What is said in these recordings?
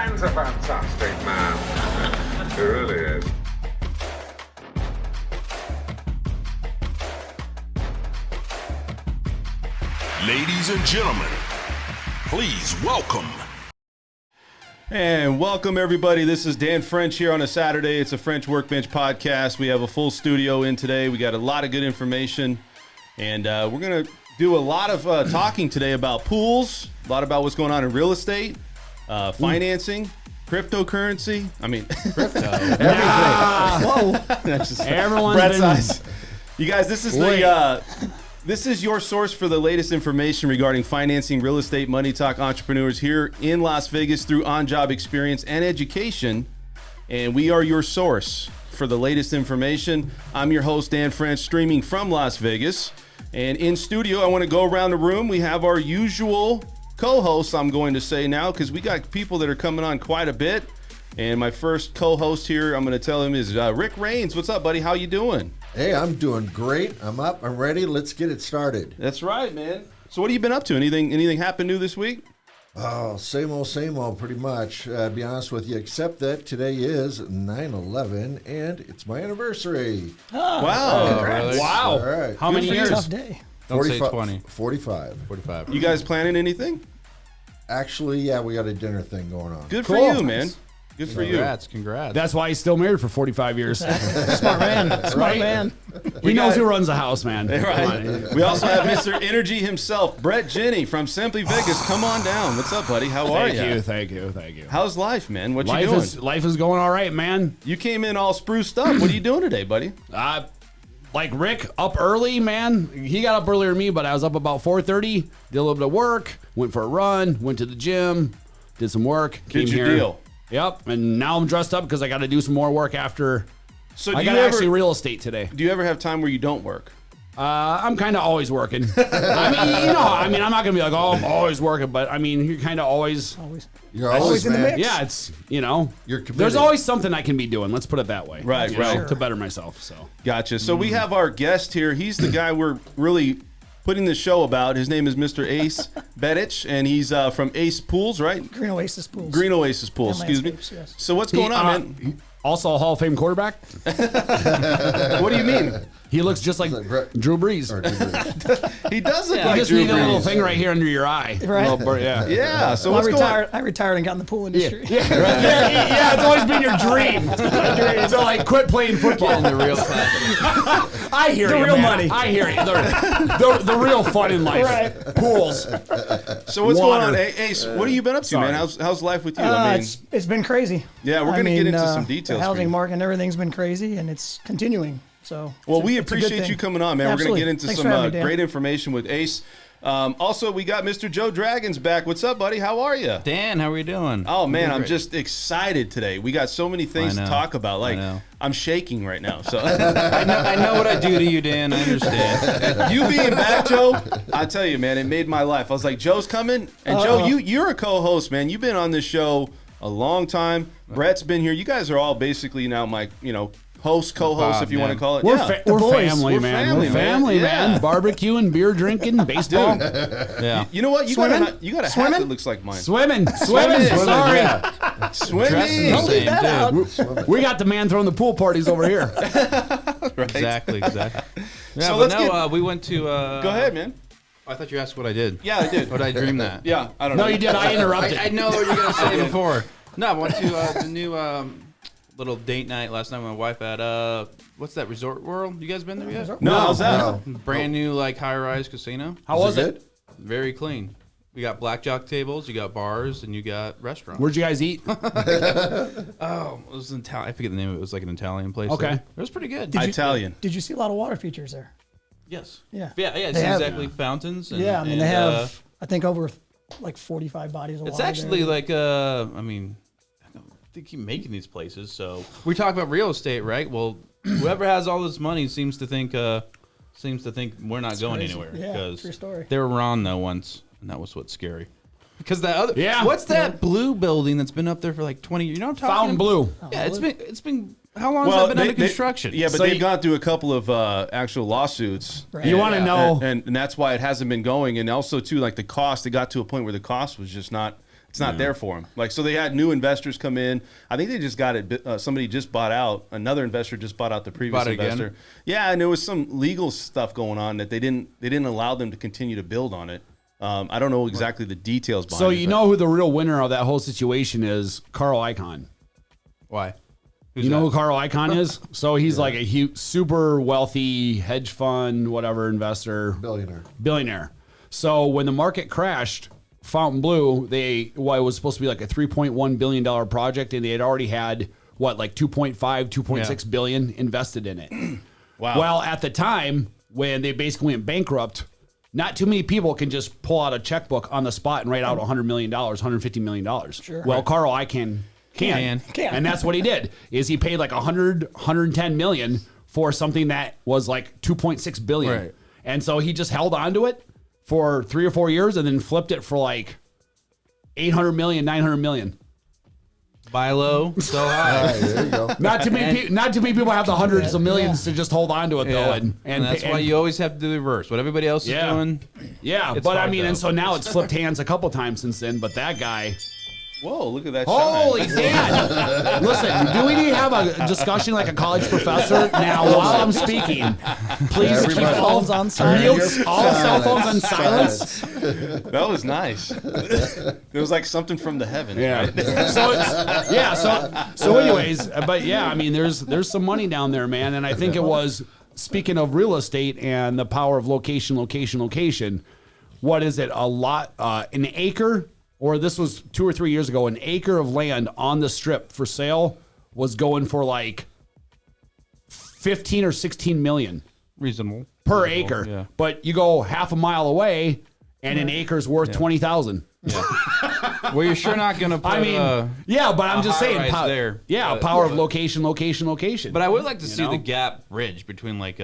Dan's a fantastic man. He really is. Ladies and gentlemen, please welcome. And welcome, everybody. This is Dan French here on a Saturday. It's a French Workbench podcast. We have a full studio in today. We got a lot of good information. And we're going to do a lot of talking today about pools, a lot about what's going on in real estate, financing, cryptocurrency. I mean, crypto. Whoa. Everyone's Brett's been... eyes. You guys, this is This is your source for the latest information regarding financing, real estate, money talk, entrepreneurs here in Las Vegas through on-job experience and education. And we are your source for the latest information. I'm your host, Dan French, streaming from Las Vegas. And in studio, I want to go around the room. We have our usual co-hosts, I'm going to say now, because we got people that are coming on quite a bit. And my first co-host here, I'm going to tell him, is Rick Rains. What's up, buddy? How you doing? Hey, I'm doing great. I'm up. I'm ready. Let's get it started. That's right, man. So what have you been up to? Anything happened new this week? Oh, same old, pretty much. To be honest with you, except that today is 9/11, and it's my anniversary. Oh, wow. Really? Wow. All right. How many years? Tough day. Don't say 20. 45. 45. You guys planning anything? Actually, yeah, we got a dinner thing going on. Good for you, man. Good for you. Congrats. That's why he's still married for 45 years. Smart man. Smart man. He knows who runs the house, man. Right. We also have Mr. Energy himself, Brett Jenny from Simply Vegas. Come on down. What's up, buddy? How are you? Thank you. How's life, man? What you doing? Life is going all right, man. You came in all spruced up. What are you doing today, buddy? Like Rick, up early, man. He got up earlier than me, but I was up about 4:30. Did a little bit of work. Went for a run. Went to the gym. Did some work. Did your deal. Yep, and now I'm dressed up because I got to do some more work after. So I got actually real estate today. Do you ever have time where you don't work? I'm kind of always working. I'm not gonna be like, oh, I'm always working, but I mean, you're kind of always. You're always in the mix. Yeah, it's You're committed. There's always something I can be doing. Let's put it that way. Right, You know, right. to better myself. So. Gotcha. So we have our guest here. He's the guy we're really putting the show about. His name is Mr. Ace Bedich, and he's from Ace Pools, right? Green Oasis Pools. Green Oasis Pools, And excuse me. landscapes, yes. So what's going on, man? Also a Hall of Fame quarterback. What do you mean? He looks just like Drew Brees. He does look You like just Drew need a little Brees. thing right here under your eye. Right. Yeah. So Well, what's going on? I retired and got in the pool industry. Yeah, it's always been your dream. So like, quit playing football. In the real class. I hear The you, real man. money. I hear you. The real fun in life. Right. Pools. So what's Water. going on? Hey, Ace, what have you been up to, man? How's life with you? It's been crazy. Yeah, we're gonna get into some details The for you. housing market and everything's been crazy, and it's continuing. So Well, it's we it's a good appreciate thing. you coming on, man. Absolutely. We're going to get into Thanks some for having me, Dan. great information with Ace. Also, we got Mr. Joe Dragons back. What's up, buddy? How are you? Dan, how are you doing? Oh, man, I'm Great. just excited today. We got so many things I to know. talk about. Like, I know. I'm shaking right now. So I know what I do to you, Dan. I understand. you being back, Joe, I tell you, man, it made my life. I was like, Joe's coming. And Joe, you're a co-host, man. You've been on this show a long time. Brett's been here. You guys are all basically now my, host, co-host, if you want to call it. We're, Yeah. we're boys. family, We're man. family, We're man. family, Yeah. man. Barbecue and beer drinking, baseball. Yeah. You know what? You got Swimming? a hat Swimming? that looks like mine. Swimming. Swimming. Sorry. Swimming. Dressing the same, that out. dude. We got the man throwing the pool parties over here. Right. Exactly. Yeah, So but let's we went to. Go ahead, man. I thought you asked what I did. Yeah, I did. Or did I dream that? Yeah, I don't know. No, you did. I interrupted. I know what you're going to say before. No, I went to the new little date night last night with my wife at, what's that, Resort World? You guys been there yet? No, how's that? No. Brand new, high-rise casino. How was it it? Very clean. We got blackjack tables, you got bars, and you got restaurants. Where'd you guys eat? Oh, it was in Italian. I forget the name of it. It was like an Italian place. Okay. It was pretty good. Italian. Did you see a lot of water features there? Yes. Yeah. Yeah, it's They have- exactly fountains. And, Yeah, I mean and, they have I think over like 45 bodies of It's water. actually there. like, they keep making these places. So we talk about real estate, right? Well, whoever has all this money seems to think we're not going crazy. anywhere. Yeah, because true story. they were wrong though once, and that was what's scary. Because that other, Yeah. what's that blue building that's been up there for like 20 years? You know what I'm talking Fountain about? Blue. Yeah, it's been. How long has that been under construction? Yeah, but So they've gone through a couple of actual lawsuits. Right. You want to know? And that's why it hasn't been going. And also, too, like the cost, it got to a point where the cost was just not It's not there for them. Like, so they had new investors come in. I think they just got it. Somebody just bought out. Another investor just bought out the previous Bought it investor. again? Yeah, and there was some legal stuff going on that they didn't allow them to continue to build on it. I don't know exactly the details behind it. So you know who the real winner of that whole situation is? Carl Icahn. Why? You know who Carl Icahn is? So he's like a huge, super wealthy hedge fund, whatever investor. Billionaire. So when the market crashed, Fontainebleau, it was supposed to be like a $3.1 billion project, and they had already had, like 2.6 billion invested in it. Wow. Well, at the time, when they basically went bankrupt, not too many people can just pull out a checkbook on the spot and write out $100 million, $150 million. Sure. Well, Carl Icahn can. And that's what he did, is he paid like 110 million for something that was like 2.6 billion. Right. And so he just held on to it for 3 or 4 years and then flipped it for like 800 million, 900 million. Buy low, sell high. There you go. Not too many people have the hundreds of millions to just hold on to it though. And that's why you always have to do the reverse. What everybody else is doing. Yeah, it's but I hard, mean, though. and so now it's flipped hands a couple times since then, but that guy... Whoa, look at that Holy shine. Dan! Listen, do we need to have a discussion like a college professor? Now, while I'm speaking, please keep all Phones on silence. cell phones on silence. That was nice. It was like something from the heavens. Yeah. Right? So anyways, but yeah, I mean, there's some money down there, man, and I think it was, speaking of real estate and the power of location. What is it? An acre. Or this was 2 or 3 years ago, an acre of land on the strip for sale was going for like 15 or 16 million Reasonable. per Reasonable, acre. yeah. But you go half a mile away and an acre's worth 20,000. Well, you're sure not going to put I mean, yeah, but I'm just saying, high-rise there. Yeah, power of location. But I would like to see know? the gap bridge between like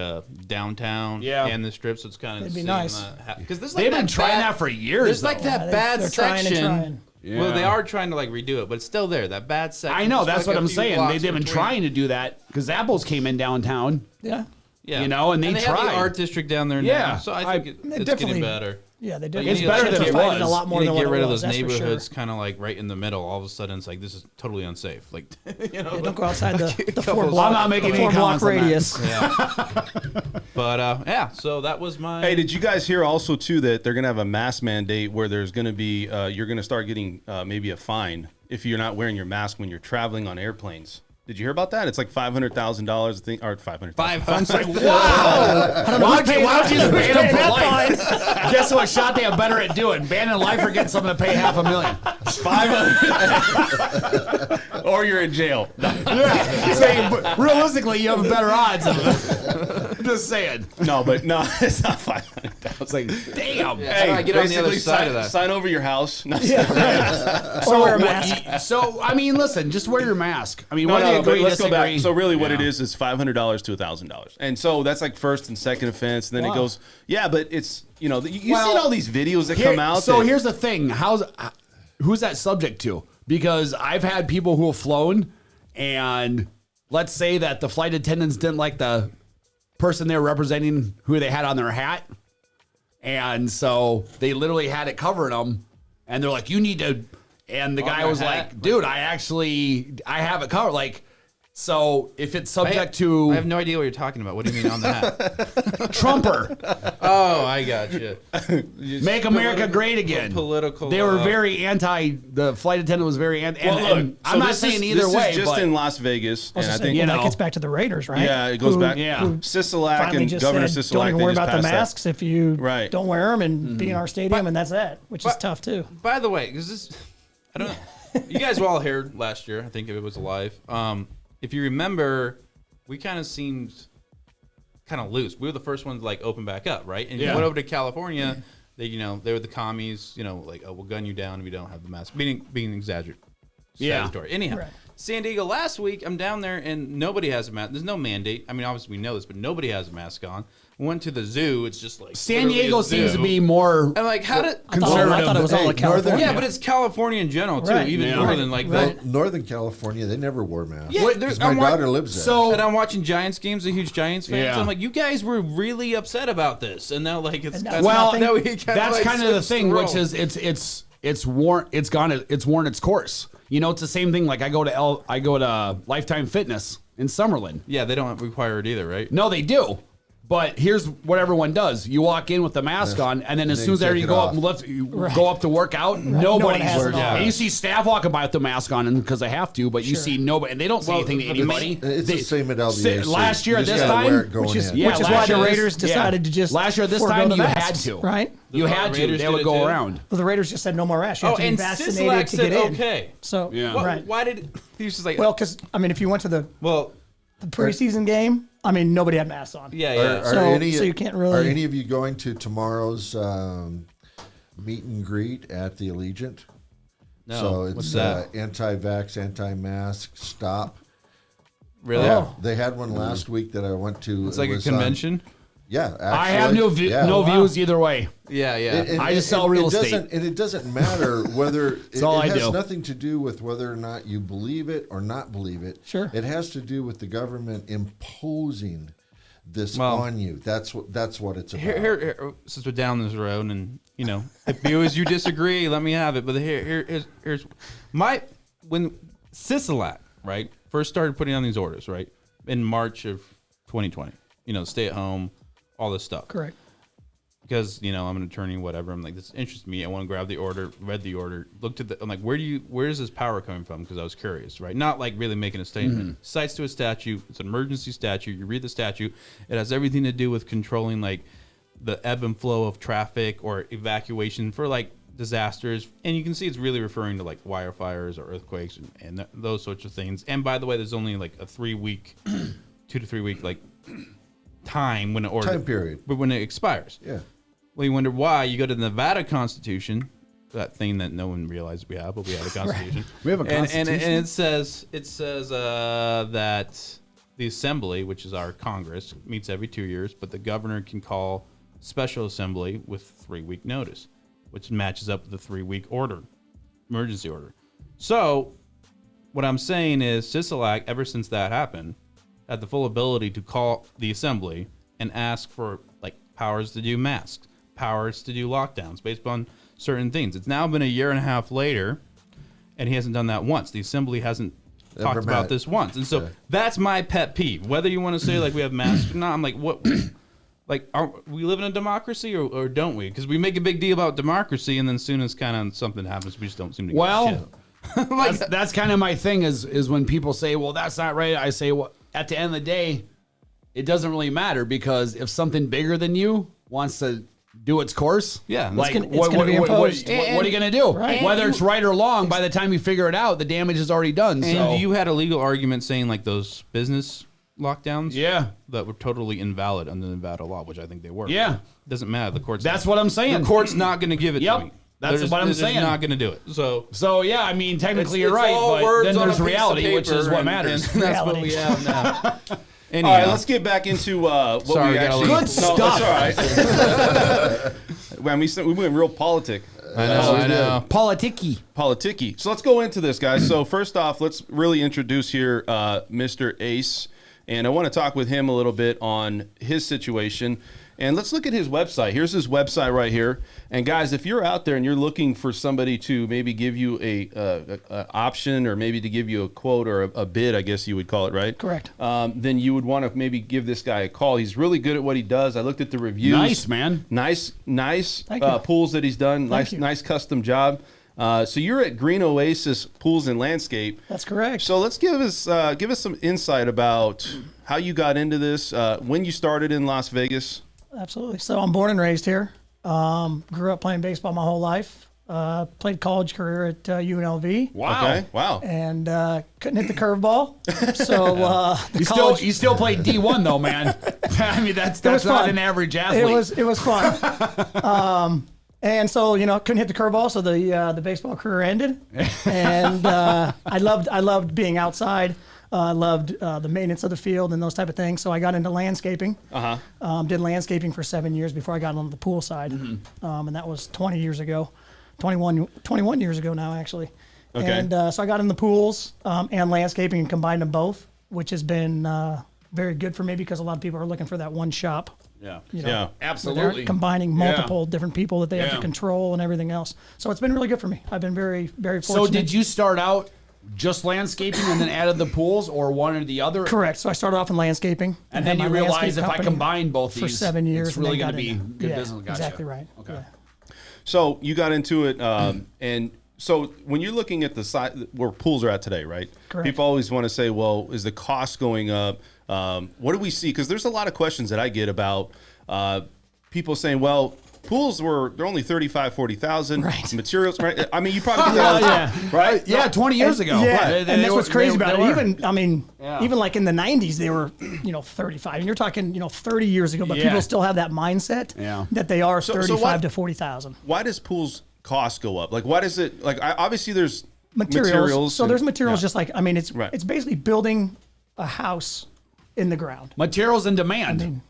downtown and the strip. So it's kind of It'd be nice. Because They've been trying that for years. There's like though. that bad they're trying section. and trying. Well, they are trying to like redo it, but it's still there. That bad section. I know, It's that's like what a I'm few saying. blocks They've been between. trying to do that because Apple's came in downtown. Yeah. Yeah. You know, and they have tried. the art district down there Yeah. now. So I think it's definitely- getting better. Yeah, they But did. you need to better than it gentrified was. a lot more You than need to what get rid it of was, those that's for neighborhoods, sure. kind of like right in the middle. All of a sudden, it's like this is totally unsafe. Like, you know, Yeah, don't go outside the couple 4 of- block. I'm not making the any 4 block comments on that. radius. yeah. But yeah, so that was my. Hey, did you guys hear also too that they're gonna have a mask mandate where there's gonna be you're gonna start getting maybe a fine if you're not wearing your mask when you're traveling on airplanes? Did you hear about that? It's like $500,000, I think, or 500. 500. Why don't you just ban them for life? Guess what shot they have better at doing? Banning life or getting someone to pay $500,000. Or you're in jail. Yeah. Saying, but realistically, you have better odds of it. Just saying. No, but no, it's not 500,000. It's like, damn. How do I get on the other basically side of that? sign over your house. No, So, wear a mask. So, I mean, listen, just wear your mask. I mean, No, whether you no, but agree, let's go disagree. back. So really what Yeah. it is $500 to $1,000. And so that's like first and second offense. And then it goes, yeah, but it's, you know, you've Well, seen all these videos that Here- come out. So that- here's the thing: who's that subject to? Because I've had people who have flown, and let's say that the flight attendants didn't like the person they were representing who they had on their hat, and so they literally had it covering them, and they're like, "You need to." And the guy my was hat. like, "Dude, I have it covered." Like, so if it's subject to I have no idea what you're talking about. What do you mean on the hat? Trumper, Oh, I got you. make America great again. Political. They were very anti. The flight attendant was very anti. Well, look, and so I'm not this saying is- either this way. is just but in Las Vegas. And I think, you that know. gets back to the Raiders, right? yeah, it goes back. yeah. Sisolak Finally and just Governor said, Sisolak. don't even they worry just about the passed that. masks if you Right. don't wear them and be in our stadium, and that's that, which is tough too. By the way, because this, I don't know. You guys were all here last year. I think if it was alive. If you remember, we kind of seemed kind of loose. We were the first ones to like open back up, right? And you Yeah. went over to California. They, they were the commies. Like, oh, we'll gun you down if you don't have the mask. Being exaggerated. Yeah. Anyhow, Right. San Diego last week, I'm down there and nobody has a mask. There's no mandate. I mean, obviously we know this, but nobody has a mask on. Went to the zoo. It's just like San literally Diego a seems zoo. to be more. I'm like, how did? I thought it was all of California. Yeah, but it's California in general too. Right. Even Yeah. more than like Right. the. Northern California, they never wore masks. Yeah, Wait, there's- My I'm wa- daughter lives there. So And I'm watching Giants games, a huge Giants fan. Yeah. So I'm like, you guys were really upset about this, and now like it's And now that's Well, now we kinda, that's like, kind of the switched thing, role. which is it's it's worn its course. You know, it's the same thing. Like I go to Lifetime Fitness in Summerlin. Yeah, they don't require it either, right? No, they do. But here's what everyone does: you walk in with the mask on, and then as soon as you go up and lift, you go up to work out. Nobody's has it on. And you see staff walking by with the mask on, and because they have to, but you see nobody, and they don't say anything to anybody. It's the same at LDAC. Last year You at just this gotta wear time, it going which is in. yeah, why last the year Raiders decided to just last year at this forego time the you had masks, to, right? You had to. Raiders They did would it go too? around. Well, the Raiders just said no more masks. You have to be and vaccinated Sisolak to said get in. okay. So Yeah. right. Why did he was just like? Well, because I mean, if you went to the well, preseason game, I mean, nobody had masks on. yeah. So you can't really- Are any of you going to tomorrow's meet and greet at the Allegiant? No. So it's What's that? anti-vax, anti-mask, stop. Really? Oh. They had one last week that I went to. It's like It a was, convention. Yeah, actually, I have no views either way. Yeah. I just sell real estate. And it doesn't matter whether it all I has do. nothing to do with whether or not you believe it or not believe it. Sure. It has to do with the government imposing this Well, on you. That's what it's about. Here, since we're down this road, and you know, if you disagree, let me have it. But here's when Sisolak, right, first started putting on these orders, right, in March of 2020. You know, stay at home, all this stuff. Correct. Because, you know, I'm an attorney, whatever. I'm like, this interests me. I want to grab the order, read the order, looked at I'm like, where is this power coming from? Because I was curious, right? Not like really making a statement. Cites to a statute. It's an emergency statute. You read the statute. It has everything to do with controlling like the ebb and flow of traffic or evacuation for like disasters. And you can see it's really referring to like wildfires or earthquakes and those sorts of things. And by the way, there's only like a 3-week, 2 to 3 week like time when Time period. but when it expires. Yeah. Well, you wonder why. You go to the Nevada Constitution, that thing that no one realized we have, but we have a Constitution. We have a Constitution. and it says that the Assembly, which is our Congress, meets every 2 years, but the governor can call special assembly with 3-week notice, which matches up with the 3-week order, emergency order. So, what I'm saying is, Sisolak, ever since that happened, had the full ability to call the assembly and ask for like powers to do masks, powers to do lockdowns based on certain things. It's now been a year and a half later, and he hasn't done that once. The assembly hasn't talked about this once, and so that's my pet peeve. Whether you want to say like we have masks or not, I'm like, what? Like, are we live in a democracy or don't we? Because we make a big deal about democracy, and then as soon as kind of something happens, we just don't seem to give a shit. Like, that's kind of my thing is when people say, well, that's not right. I say, well, at the end of the day, it doesn't really matter because if something bigger than you wants to do its course, like it's gonna be imposed. what are you going to do? Right. Whether it's right or wrong, by the time you figure it out, the damage is already done. And So you had a legal argument saying like those business lockdowns, that were totally invalid under Nevada law, which I think they were. Yeah. Doesn't matter. The court's That's what I'm saying. The court's not going to give it Yep. to me. That's They're what I'm they're just saying. not going to do it. So yeah, I mean, technically It's you're right, all but words then on a there's piece of reality, which is paper, what matters. and that's what we have now. Anyhow, All right, let's get back into what Sorry, we got a actually. little- Good stuff. That's all right. Man, we went real politic. I know. Politicky. So let's go into this, guys. So first off, let's really introduce here Mr. Ace, and I want to talk with him a little bit on his situation. And let's look at his website. Here's his website right here. And guys, if you're out there and you're looking for somebody to maybe give you a option or maybe to give you a quote or a bid, I guess you would call it, right? Correct. Then you would want to maybe give this guy a call. He's really good at what he does. I looked at the reviews. Nice, man. Nice Thank you. pools that he's done. Thank you. Nice custom job. So you're at Green Oasis Pools and Landscape. That's correct. So let's give us some insight about how you got into this, when you started in Las Vegas. Absolutely. So I'm born and raised here. Grew up playing baseball my whole life. Played college career at UNLV. Wow. Okay. Wow. And couldn't hit the curveball. So You still played D1 though, man. I mean, that's was not fun. an average athlete. it was fun. And so, couldn't hit the curveball, so the baseball career ended. And I loved being outside. I loved the maintenance of the field and those type of things. So I got into landscaping. Did landscaping for 7 years before I got on the pool side. And that was 20 years ago. 21 years ago now, actually. Okay. And so I got in the pools and landscaping and combined them both, which has been very good for me because a lot of people are looking for that one shop. Yeah. You know, Yeah. where they're Absolutely. combining multiple different people that they have Yeah. to control and everything else. So it's been really good for me. I've been very, very So fortunate. did you start out just landscaping and then added the pools, or one or the other? Correct. So I started off in landscaping. And had then you my realize landscape if I company combine both for these, 7 years, it's and really then going to got be into- good yeah, business. Gotcha. Exactly right. Okay. Yeah. So you got into it, and so when you're looking at the side where pools are at today, right? Correct. People always want to say, well, is the cost going up? What do we see? Because there's a lot of questions that I get about people saying, well, pools they're only 35, 40,000 Right. materials, right? I mean, you probably get that all the time, right? Yeah, 20 years And- ago. Yeah, Right. and that's what's crazy about it. were. Even, I mean, Yeah. even like in the 90s, they were, 35. And you're talking, 30 years ago, but Yeah. people still have that mindset Yeah. that they are So 35 what- to 40,000. Why does pools cost go up? Like, why does it, like, obviously there's Materials. So and- there's materials yeah. just like, I mean, it's Right. it's basically building a house in the ground. Materials in demand. I mean-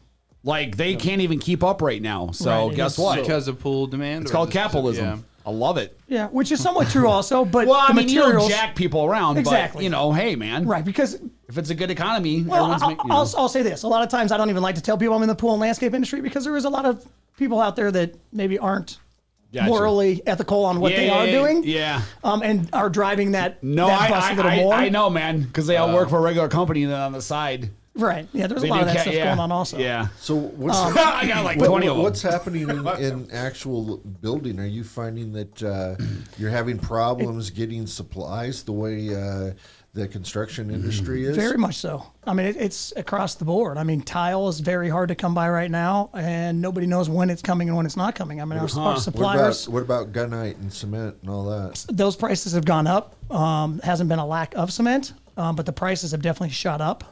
like they can't even keep up right now. So Right, it guess is. what? Because of pool demand. It's or called just- capitalism. yeah. I love it. Yeah, which is somewhat true also, but Well, I the mean, you materials. don't jack people around, Exactly. but hey, man, Right, because if it's a good economy, well, everyone's making. I'll say this. A lot of times I don't even like to tell people I'm in the pool and landscape industry because there is a lot of people out there that maybe aren't Gotcha. morally ethical on what they are doing. Yeah. And are driving that, No, that bus a little more. I know, man, because they all work for a regular company and then on the side. Right. Yeah, there's a They lot do of that ca- stuff yeah. going on also. Yeah. So what's I got like 20 of them. what's happening in actual building? Are you finding that you're having problems getting supplies the way the construction industry is? Very much so. I mean, it's across the board. I mean, tile is very hard to come by right now, and nobody knows when it's coming and when it's not coming. I mean, our suppliers, What about gunite and cement and all that? those prices have gone up. Hasn't been a lack of cement, but the prices have definitely shot up.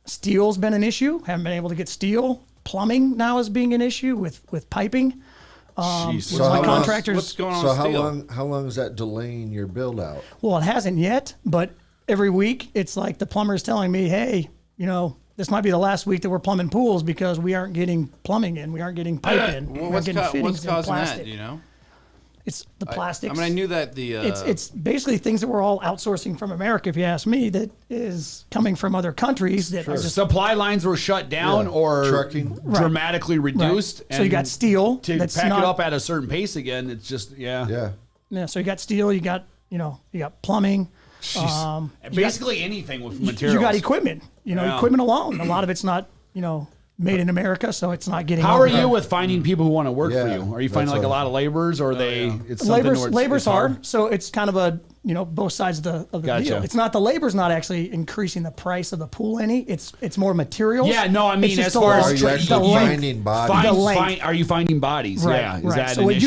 Steel's been an issue. Haven't been able to get steel. Plumbing now is being an issue with piping. Jeez. So My how long- contractors. What's going on So with how steel? long is that delaying your build out? Well, it hasn't yet, but every week it's like the plumber's telling me, hey, this might be the last week that we're plumbing pools because we aren't getting plumbing in, we aren't getting pipe in, we aren't What's, getting fittings what's in causing plastic. that? Do you know? It's the plastics. I mean, I knew that the. It's basically things that we're all outsourcing from America, if you ask me, that is coming from other countries that are just Supply lines were shut down Yeah. or Trucking. dramatically reduced. So you got and steel to that's pack not, it up at a certain pace again. It's just Yeah. Yeah, so you got steel, you got you got plumbing, basically anything with materials. you got equipment. Yeah. Equipment alone. A lot of it's not made in America, so it's not getting. How over are you there. with finding people who want to work for Yeah, you? Are you finding that's like a what- lot of laborers, or it's something where it's Labor's hard? hard, so it's kind of a both sides of the Gotcha. deal. It's not the labor's not actually increasing the price of the pool any. It's more materials. Yeah, no, I It's mean just as the far length- Are as you the actually length. finding bodies? The length. are you finding bodies? Right, Yeah, is right. that So an it issue?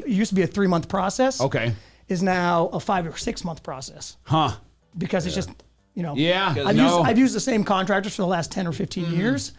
used to be a 3-month process. Okay, Is now a 5 or 6 month process huh? because it's just Yeah, I've used the same contractors for the last 10 or 15 years,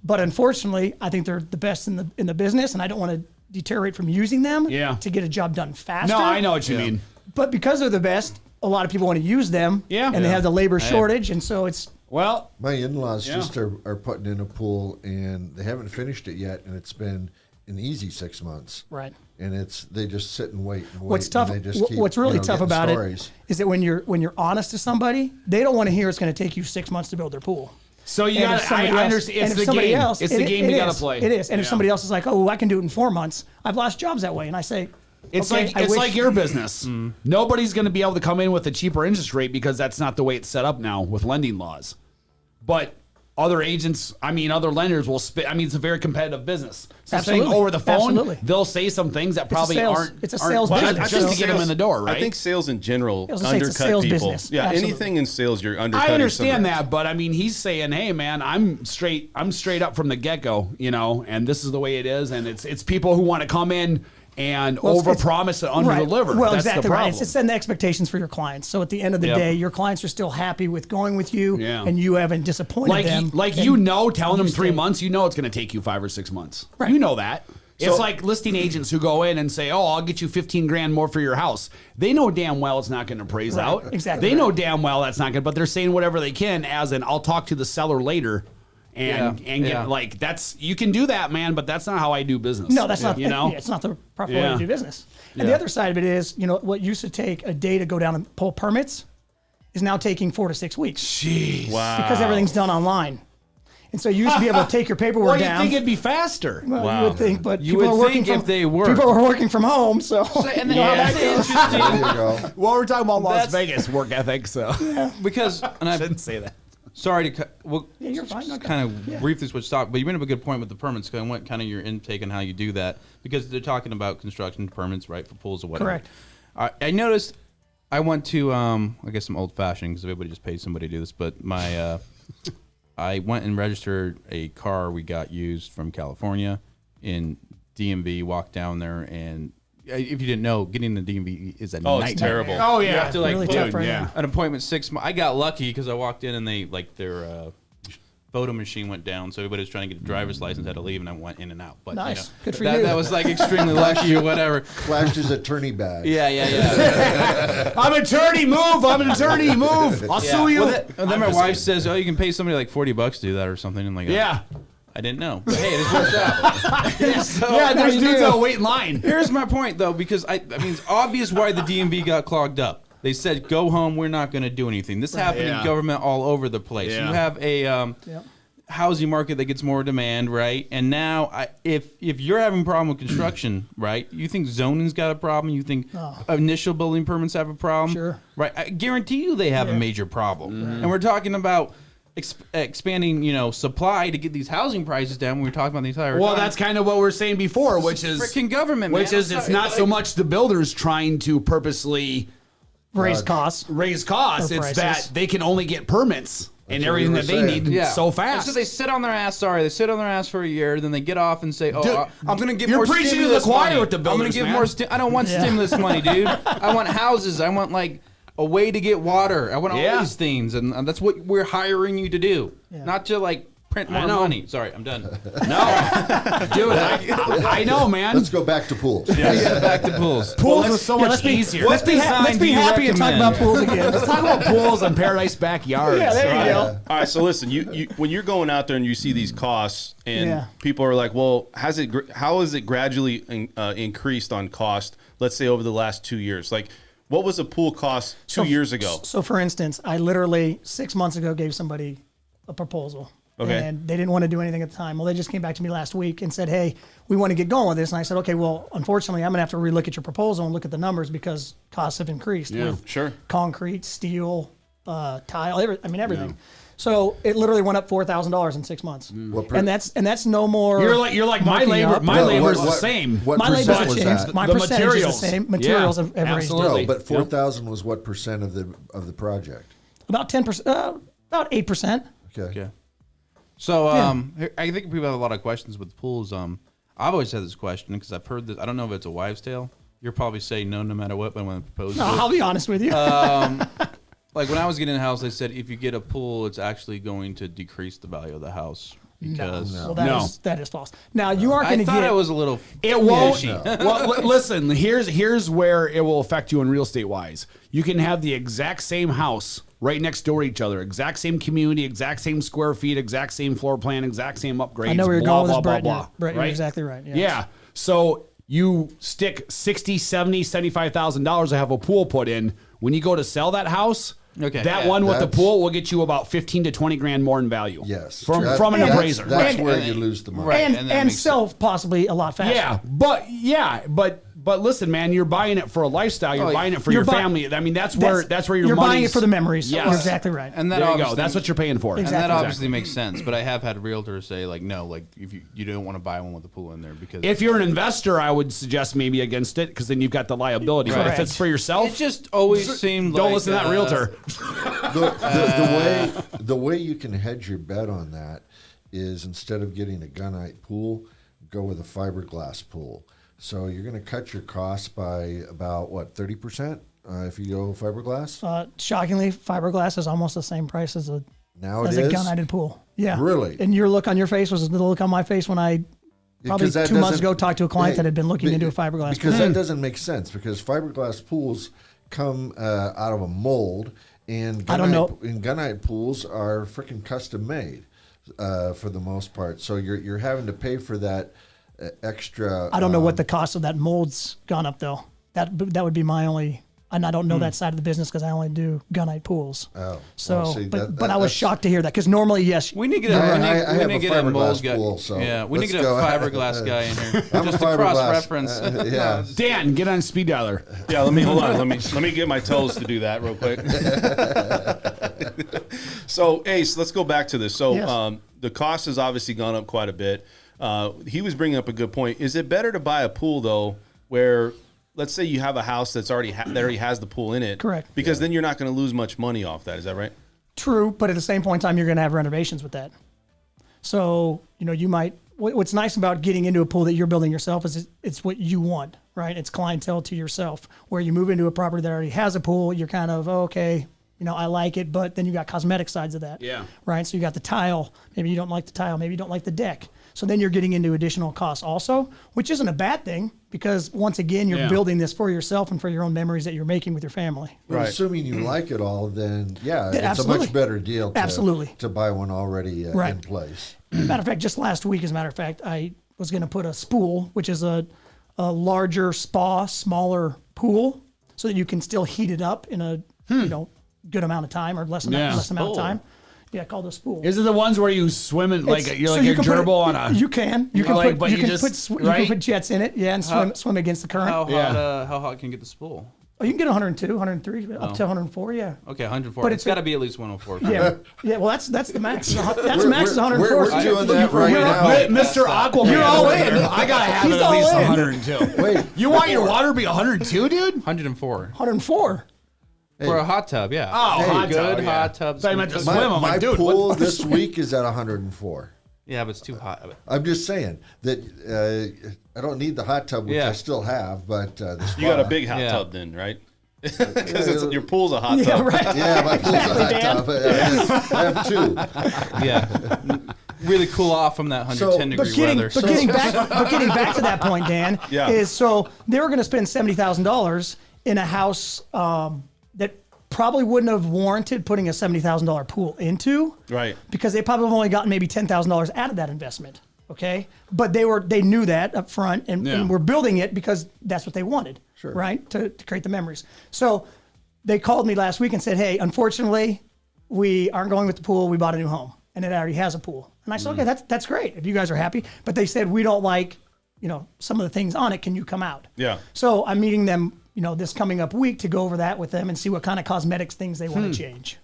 but unfortunately, I think they're the best in the business, and I don't want to deteriorate from using them Yeah. to get a job done faster. No, I know what you mean. But because they're the best, a lot of people want to use them. Yeah. And they Yeah. have the labor shortage, and so it's Well, My in-laws Yeah. just are putting in a pool, and they haven't finished it yet, and it's been an easy 6 months. right. And they just sit and wait and wait. What's tough? And they just keep, What's really tough getting about stories. it is that when you're honest to somebody, they don't want to hear it's going to take you 6 months to build their pool. so you And got. if somebody I else- understand. and It's if the somebody game. else- It's the it- game it you got to is. play. It is. And if Yeah. somebody else is like, "Oh, I can do it in 4 months," I've lost jobs that way, and I say, It's okay, like I wish- your business. Nobody's going to be able to come in with a cheaper interest rate because that's not the way it's set up now with lending laws. But other agents, other lenders will spit. It's a very competitive business. So saying Absolutely. over the phone, Absolutely. they'll say some things that probably sales- aren't. it's a aren't- sales well, business. that's just to get them in the door, right? I think sales in general I was gonna say it's a undercut sales people. business. Yeah, Absolutely. anything in sales, you're undercutting. I understand somebody. that, but he's saying, "Hey, man, I'm straight up from the get go, and this is the way it is." And it's people who want to come in and Well, it's- overpromise and Right. underdeliver. Well, That's exactly the right. problem. It's setting the expectations for your clients. So at the end of the Yep. day, your clients are still happy with going with you, Yeah. and you haven't disappointed them. Like and telling them you 3 stay. months, it's going to take you 5 or 6 months. Right. You know that. It's like listing agents who go in and say, "Oh, I'll get you 15 grand more for your house." They know damn well it's not going to appraise Right. out. Exactly They right. know damn well that's not going. But they're saying whatever they can, as in, "I'll talk to the seller later." And Yeah. get Yeah. that's you can do that, man, but that's not how I do business. No, that's not. You know, yeah, it's not the proper way Yeah. to do business. And the other side of it is, what used to take a day to go down and pull permits is now taking 4 to 6 weeks. Jeez. Wow. Because everything's done online. And so you used to be able to take your paperwork Well, you down. think it'd be faster. Well, Wow. you would think, but You people would are working think from if they were. people are working from home, so And you know how that that's goes. interesting There you go. Well, we're talking about Las That's- Vegas work ethic, so because, and I shouldn't say that. sorry to well, Yeah, you're fine. Okay. kind of briefly switch topic, but you made up a good point with the permits. Because I want kind of your intake on how you do that because they're talking about construction permits, right, for pools or whatever. Correct. I noticed. I went to I guess I'm old fashioned because everybody just pays somebody to do this, but my I went and registered a car we got used from California in DMV. Walked down there, and if you didn't know, getting the DMV is a Oh, nightmare. it's terrible. Oh You have to like Really book tough right yeah. an appointment 6 months. I got lucky because I walked in and they like their photo machine went down, so everybody was trying to get a driver's license, had to leave, and I went in and out. But Nice. Good for that, you. That was like extremely lucky or whatever. Flashed his attorney badge. Yeah. I'm an attorney, move. I'm an attorney, move. I'll sue you. Well, and then my wife says, "Oh, you can pay somebody like $40 to do that or something." And I'm like, yeah. I didn't know. But hey, this worked out. So, Yeah, there's I dudes do. that'll wait in line. Here's my point, though, because I mean, it's obvious why the DMV got clogged up. They said, "Go home. We're not going to do anything." This happened Yeah. in government all over the place. Yeah. You have a housing market that gets more demand, right? And now, if you're having a problem with construction, right? You think zoning's got a problem? You think initial building permits have a problem? Sure. Right? I guarantee you they have a major problem. And we're talking about expanding, supply to get these housing prices down. When we're talking about the entire Well, time. that's kind of what we're saying before, which is freaking government, which man. is it's not so much the builders trying to purposely Raise costs. raise costs. Or It's prices. that they can only get permits and what everything we that were they saying. need Yeah. so And fast. so they sit on their ass. They sit on their ass for a year. Then they get off and say, "Oh, Dude, I'm going to give you're more preaching to the stimulus choir money. with the I'm going builders, to give man." more. I don't want stimulus money, dude. I want houses. I want like a way to get water. I want all Yeah. these things, and that's what we're hiring you to do, not to like print more know. money. Sorry, I'm done. No, dude, I know, man. Let's go back to pools. Get back to pools. Pools was so much let's be, easier. Let's be, design let's do be you happy and talk recommend? about pools again. Let's talk about pools and paradise backyards. Yeah, there you right? go. All right, so listen, you when you're going out there and you see these costs, and Yeah. people are like, "Well, how has it gradually increased on cost?" Let's say over the last 2 years, like what was a pool cost 2 years ago? So, for instance, I literally 6 months ago gave somebody a proposal. Okay. And they didn't want to do anything at the time. Well, they just came back to me last week and said, "Hey, we want to get going with this." And I said, "Okay, well, unfortunately, I'm going to have to relook at your proposal and look at the numbers because costs have increased with Sure. concrete, steel, tile, everything." So it literally went up $4,000 in 6 months, and that's no more. You're like my marking labor. up. My No, labor's what- the what- same. what My labor percent was changed. that? My The percentage materials. is the same. Materials Yeah, have raised. absolutely. No, but 4,000 was what percent of the project? About 10%, about 8%. Okay. Yeah. So I think people have a lot of questions with pools. I've always had this question because I've heard this. I don't know if it's a wives' tale. You'll probably say no matter what, but when I propose, No, I'll be honest with you. like when I was getting a house, they said if you get a pool, it's actually going to decrease the value of the house because Well, No. that is false. Now you aren't I going to thought get. it was a little. It won't. fishy. Well, listen. Here's where it will affect you in real estate wise. You can have the exact same house right next door to each other, exact same community, exact same square feet, exact same floor plan, exact same upgrades. I know where you're blah, going with blah, this, blah, Brett. blah, Brett, you're right? exactly right. Yeah. Yeah. So you stick $60,000, $70,000, $75,000 to have a pool put in. When you go to sell that house, Okay, that yeah. one with the That's- pool will get you about 15 to 20 grand more in value. Yes. From That- an that's- appraiser. That's And- where you lose the money. Right. And and that and makes sell possibly a lot faster. But listen, man, you're buying it for a lifestyle. You're Oh, buying it for You're your buy- family. I mean, that's where your you're buying money's- it for the memories. Yes. You're exactly right. And that There you go. obviously- That's what you're paying for. And Exactly. that obviously makes sense. But I have had realtors say like, no, like if you don't want to buy one with a pool in there because If you're an investor, I would suggest maybe against it because then you've got the liability. But if Correct. it's for yourself, it just always seemed like don't listen to that realtor. The way you can hedge your bet on that is instead of getting a gunite pool, go with a fiberglass pool. So you're going to cut your costs by about 30% if you go fiberglass. Shockingly, fiberglass is almost the same price as a Now as it a is gun-sided pool. Yeah, Really? And your look on your face was the look on my face when I probably Because that 2 months doesn't- ago talked to a client Hey, that had been looking be- into a fiberglass because pool. that doesn't make sense because fiberglass pools come out of a mold and I don't know. and gunite pools are freaking custom made for the most part. So you're having to pay for that extra. I don't know what the cost of that mold's gone up though. That would be my only And I don't know that side of the business because I only do gunite pools. Oh, So, well, see, but I was shocked to hear that because normally, yes, We need to get I a, have a mold fiberglass guy. pool, so yeah, we need to let's get a go. fiberglass guy in here. I'm Just a to cross fiberglass. reference. Yeah. Dan, get on speed dialer. Yeah, let me hold on. Let me get my toes to do that real quick. So Ace, let's go back to this. So Yes. the cost has obviously gone up quite a bit. He was bringing up a good point. Is it better to buy a pool though, where let's say you have a house that's already that already has the pool in it? Correct. Because then you're not going to lose much money off that. Is that right? true, but at the same point in time, you're going to have renovations with that. So, you might, what's nice about getting into a pool that you're building yourself is it's what you want, right? It's clientele to yourself. Where you move into a property that already has a pool, you're kind of, okay, I like it, but then you got cosmetic sides of that. Yeah. Right. So you got the tile. Maybe you don't like the tile. Maybe you don't like the deck. So then you're getting into additional costs also, which isn't a bad thing because once again, you're building this for yourself and for your own memories that you're making with your family. But assuming you like it all, then it's absolutely. a much better deal to buy one already in place. Matter of fact, just last week, I was going to put a spool, which is a larger spa, smaller pool, so that you can still heat it up in a good amount of time or less amount of time. Yeah, called a spool. Is it the ones where you swim in like you're so like you a can gerbil on a? You can like, put but you you can just- put right? you can put jets in it, and swim against the current. How hot can you get the spool? Oh, you can get 102, 103, up to 104. Yeah. Okay, 104. But It's got to be at least 104. Yeah. Well, that's the max. That's the max is 104. We're doing that right now. Mr. Aquaman. You're all in. I gotta have He's it at least all in. 102. Wait, You want your water to be 102, dude? 104 104. for a hot tub. Yeah. Oh, hot good tub, hot tubs. So I meant to Good- swim. I'm my like, dude, pool what this week is at 104. Yeah, but it's too hot. I'm just saying that I don't need the hot tub, which Yeah. I still have, but the spa. You got a big hot Yeah. tub then, right? Because your pool's a hot Yeah, tub. right. Yeah, my pool's a hot Dan. tub. I have two. Yeah. Really cool off from that 110 But degree weather. getting back to that point, Dan, Yeah. is so they were going to spend $70,000 in a house that probably wouldn't have warranted putting a $70,000 pool into, Right. because they probably have only gotten maybe $10,000 out of that investment. Okay, but they knew that up front and were building it because that's what they wanted, right? To create the memories. So they called me last week and said, "Hey, unfortunately, we aren't going with the pool. We bought a new home, and it already has a pool." And I said, "Okay, that's great if you guys are happy." But they said, "We don't like, some of the things on it. Can you come out?" Yeah. So I'm meeting them, this coming up week to go over that with them and see what kind of cosmetics things they want to change.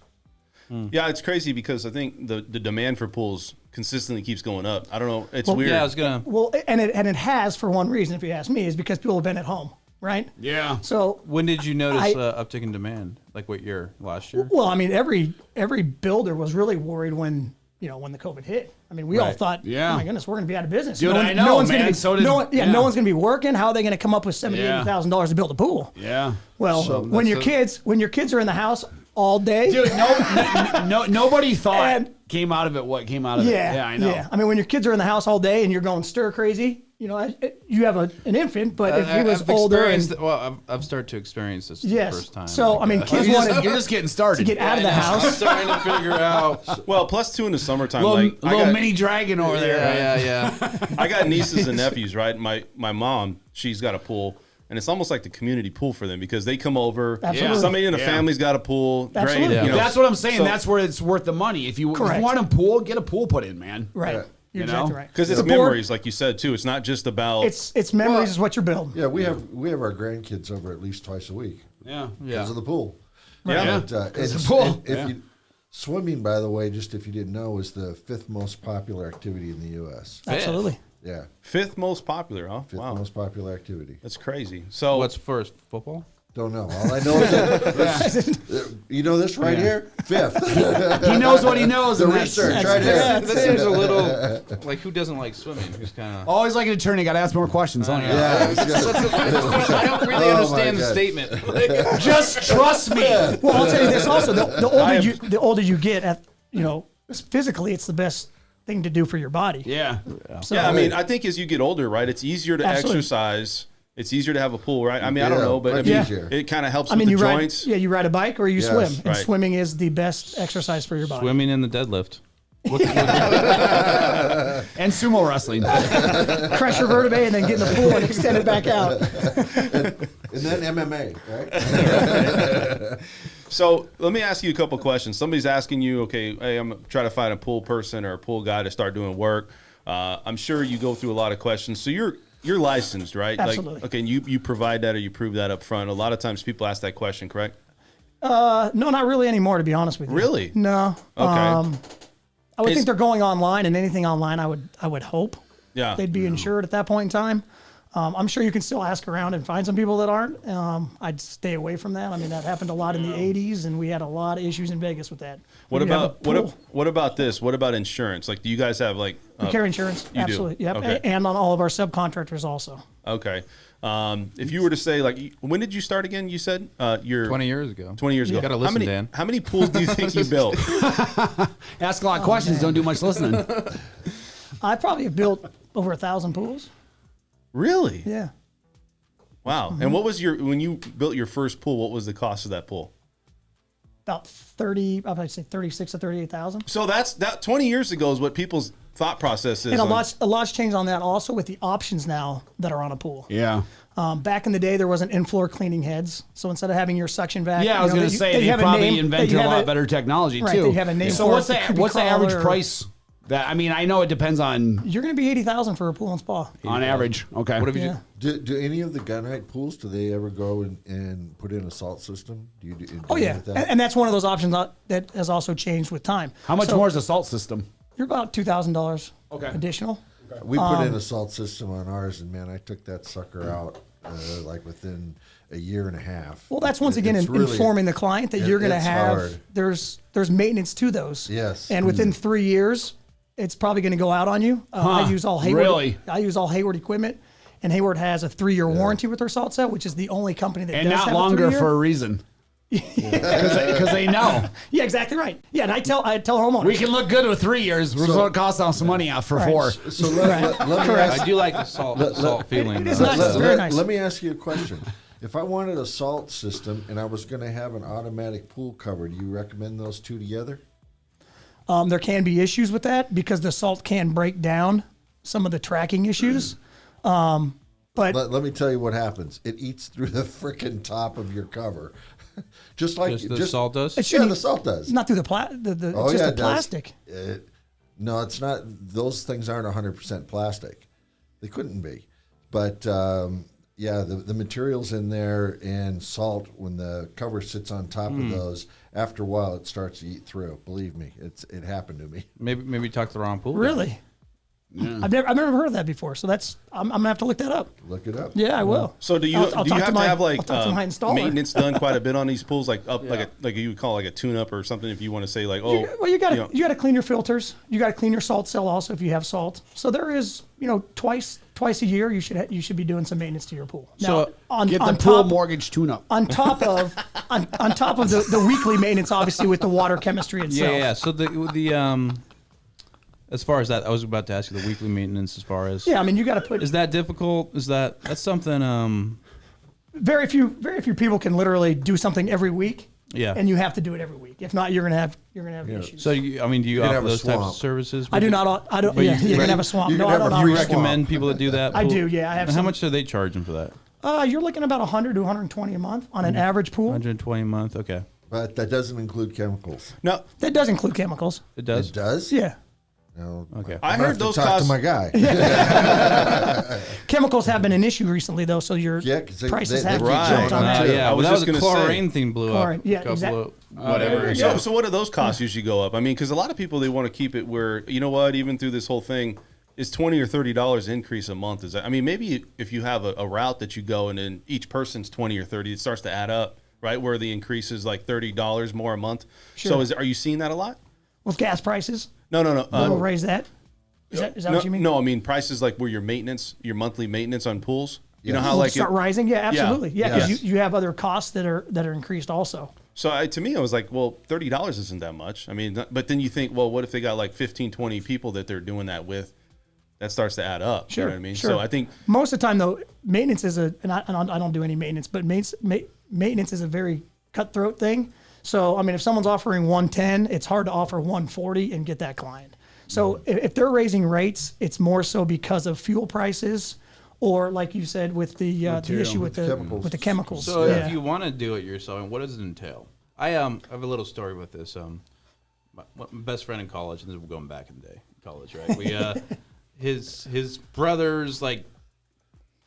Yeah, it's crazy because I think the demand for pools consistently keeps going up. I don't know. It's weird. Yeah, I was gonna. Well, and it has for one reason, if you ask me, is because people have been at home, right? Yeah. So, When did you notice I- uptick in demand? Like what year? Last year? well, I mean, every builder was really worried when the COVID hit. I mean, we all Right. thought, Yeah. oh my goodness, we're going to be out of business. Dude, I know, no one's man. Gonna be, So did- no one, yeah. no one's going to be working. How are they going to come up with $80,000 to build a pool? Yeah. Well, when your kids are in the house all day, Dude, nobody thought And- came out of it what came out of it. Yeah, I know. Yeah, I mean, when your kids are in the house all day and you're going stir crazy, you have an infant, but if he was I've older experienced and I've started to experience this yes, the first time. so I mean, kids You're wanted just getting started. to get out of the I'm house. starting to figure out. Well, plus two in the summertime. little Like I little got, mini dragon over there. Yeah. I got nieces and nephews, right? My mom, she's got a pool, and it's almost like the community pool for them because they come over. Absolutely. Somebody in the Yeah. family's got a pool. Absolutely. Great. Yeah. That's what I'm saying. So- That's where it's worth the money. If you Correct. want a pool, get a pool put in, man. Right, Yeah. you're You know? exactly right. Because it's The board- memories, like you said too. It's not just about. It's memories is what you're building. Yeah, we have our grandkids over at least twice a week Yeah. because of the pool. yeah. But, it's, the pool. and if you, swimming, by the way, just if you didn't know, is the 5th most popular activity in the U.S. Absolutely. Yeah, Fifth most popular, huh? 5th Wow, most popular activity. that's crazy. So What's first? Football? Don't know. All I know is that you know this right here, 5th. He knows what he knows. The and that's- research right here. That seems a little like who doesn't like swimming? Who's kind of. Always like an attorney, got to ask more questions. Don't you? Yeah, I don't really Oh, understand my the God. statement. Just trust me. Well, I'll tell you this also: the older you get, at physically, it's the best thing to do for your body. Yeah. So, yeah, I mean, I think as you get older, right, it's easier to Absolutely. exercise. It's easier to have a pool, right? I mean, I don't Yeah, know, but I much mean, easier. it kind of helps I mean, with you the ride, joints. you ride a bike or you Yes. swim, and Right. swimming is the best exercise for your body. Swimming in the deadlift. And And sumo wrestling. crush your vertebrae and then get in the pool and extend it back out. And then MMA, right? So let me ask you a couple questions. Somebody's asking you, okay, hey, I'm trying to find a pool person or a pool guy to start doing work. I'm sure you go through a lot of questions. So you're licensed, right? Absolutely. Like, okay, and you provide that or you prove that up front. A lot of times people ask that question, correct? No, not really anymore, to be honest with you. Really? No. Okay. I would think they're going online, and anything online, I would hope Yeah. they'd be insured at that point in time. I'm sure you can still ask around and find some people that aren't. I'd stay away from that. I mean, that happened a lot in the '80s, and we had a lot of issues in Vegas with that. What We didn't have about a pool. what about this? What about insurance? Like, do you guys have like? We carry insurance? you do? Absolutely. Yep. Okay. And on all of our subcontractors also. Okay. If you were to say, like, when did you start again? You said you're 20 years ago. 20 years ago. Gotta listen, how many, Dan. How many pools do you think you built? Ask a lot of questions, don't do much listening. I probably have built over 1,000 pools. Really? Yeah. Wow. Mm-hmm. And what was when you built your first pool? What was the cost of that pool? About 30, I'd say 36 to 38,000. So that 20 years ago is what people's thought process is. And on- a lot's changed on that also with the options now that are on a pool. Yeah. Back in the day, there wasn't in-floor cleaning heads. So instead of having your suction vac, Yeah, I was going to say, they have a probably name- invented they a have lot better technology, right, too. they have a name So for what's it. It could be what's the average crawler. price? That I mean, I know it depends on You're going to be 80,000 for a pool and spa. average. Okay. What have you Yeah. Do any of the gunite pools, do they ever go and put in a salt system? Do you do Oh yeah, with that? and that's one of those options that has also changed with time. How much So more is the salt system? You're about $2,000 Okay. additional. We put in a salt system on ours, and man, I took that sucker out like within a year and a half. Well, that's once again It's really- informing the client that you're going to it's have. hard. There's maintenance to those. Yes. And within 3 years, it's probably going to go out on you. I use all Hayward. Really? I use all Hayward equipment, and Hayward has a 3-year warranty with their salt set, which is the only company that And does not have longer a 3-year. for a reason. Because they know. Yeah, exactly right. Yeah, and I tell homeowners. We can look good with 3 years. We're going to cost us some money out for Right. 4. So let me Correct. ask, I do like the salt feeling. it is though. nice. It's very nice. let me ask you a question. If I wanted a salt system and I was going to have an automatic pool cover, do you recommend those two together? There can be issues with that because the salt can break down some of the tracking issues. But Let me tell you what happens. It eats through the frickin' top of your cover, just like Just the salt does? it Yeah, shouldn't- the salt does. not through the Oh, it's just yeah, the it does. plastic. No, it's not. Those things aren't 100% plastic. They couldn't be. But yeah, the materials in there and salt, when the cover sits on top of those, after a while it starts to eat through. Believe me, it happened to me. Maybe talk to the wrong pool. guy. Really? I've never heard of that before. So I'm gonna have to look that up. Look it up. Yeah, I will. So do you I'll do you talk have to to my- have like I'll talk to my installer. maintenance done quite a bit on these pools, like up like you would call like a tune up or something if you want to say like Well, you got know. to clean your filters. You got to clean your salt cell also if you have salt. So there is, twice a year you should be doing some maintenance to your pool. Now, So, on Get the on pool top, mortgage tune-up. on top of on top of the weekly maintenance, obviously with the water chemistry itself. Yeah. So the as far as that, I was about to ask you the weekly maintenance. As far as Yeah, I mean you got to put is that difficult? That's something? very few people can literally do something every week. Yeah. And you have to do it every week. If not, you're gonna have issues. So do you can offer have a those types of swamp. services? I do not. I don't. But Yeah, you- you you can have a swamp. you No, can I have don't. a Do you swamp. recommend people to do that? I pool? do, yeah, I have And how some- much are they charging for that? You're looking about 100 to 120 a month on an average pool. 120 a month. Okay, But that doesn't include chemicals. No, That does include chemicals. it does. It does? Yeah. No. Okay. I I'm gonna heard have to those talk costs. to my guy. Chemicals have been an issue recently, though, so your Yeah, 'cause prices they have Right. jumped on that. Yeah, I was well, that was just a gonna chlorine say. thing blew Chlorine, up. yeah, Couple exact- of whatever. So what do those costs usually go up? I mean, because a lot of people they want to keep it where you know what, even through this whole thing, is $20 or $30 increase a month. Is that? I mean, maybe if you have a route that you go and then each person's 20 or 30, it starts to add up, right? Where the increase is like $30 more a month. Sure. So are you seeing that a lot? With gas prices, No. we'll raise that. Is that no, what you mean? No, I mean prices like where your monthly maintenance on pools. You know how Will like start rising? Yeah, absolutely. Yeah, because Yes. you have other costs that are increased also. So to me, I was like, well, $30 isn't that much. I mean, but then you think, well, what if they got like 15, 20 people that they're doing that with? That starts to add up. Sure, You know what I mean? sure. So I think Most of the time, though, maintenance is and I don't do any maintenance, but maintenance is a very cutthroat thing. So, I mean, if someone's offering 110, it's hard to offer 140 and get that client. So if they're raising rates, it's more so because of fuel prices, or like you said with the issue with the chemicals. So if you want to do it yourself, what does it entail? I have a little story with this. My best friend in college, and this is going back in the day, college, right? We his brother's like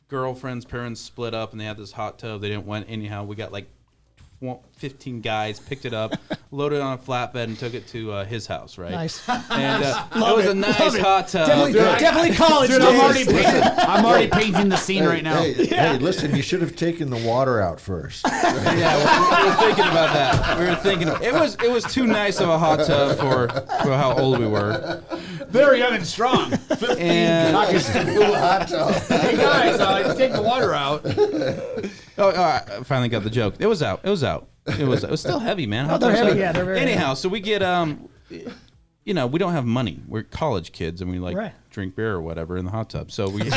girlfriend's parents split up, and they had this hot tub. They didn't want anyhow. We got like 15 guys, picked it up, loaded it on a flatbed, and took it to his house, right? Nice. And it was a nice hot tub. Definitely college. Dude, days. I'm already painting the scene right now. Hey, listen, you should have taken the water out first. Yeah, we were thinking about that. We were thinking it was too nice of a hot tub for how old we were. Very young and strong. And Hot tub. Hey guys, take the water out. I finally got the joke. It was out. It was still heavy, man. Hot they're tub's heavy, heavy. yeah, they're very Anyhow, heavy. so we get we don't have money. We're college kids, and we Right. drink beer or whatever in the hot tub. So we we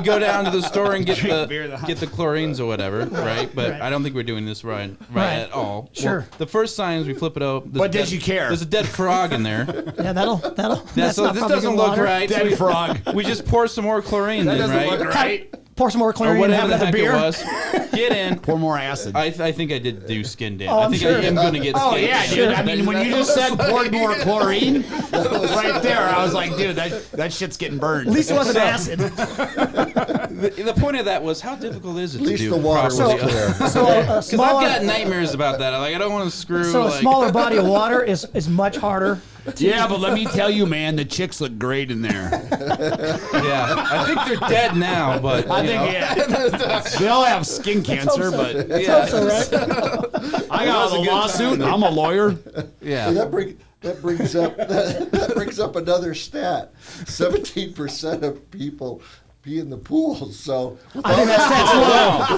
go down to the store and get the chlorines or whatever, right? But Right. I don't think we're doing this right at all. Sure. Well, the first sign is we flip it open. But did you care? There's a dead frog in there. Yeah, that'll. This doesn't look right. Dead frog. We just pour some more chlorine in, right? right. Pour some more Or chlorine and have whatever the another heck beer. it was. Get in. Pour more acid. I think I did do skin damage. Oh, I I'm think sure. I am going to get Oh skin yeah, damage. dude. I mean, when you just said poured more chlorine, right there, I was like, dude, that shit's getting burned. At least it wasn't acid. The point of that was how difficult is it At least to the do water was properly? clear. So a Because I've smaller, got nightmares about that. Like I don't want to screw. so a like, smaller body of water is much harder. Yeah, but let me tell you, man, the chicks look great in there. Yeah, I think they're dead now, but I you know. think yeah, they all have skin cancer, but Yeah, I got a lawsuit. I'm a lawyer. yeah. That brings up another stat. 17% of people pee in the pool. So I think that stat's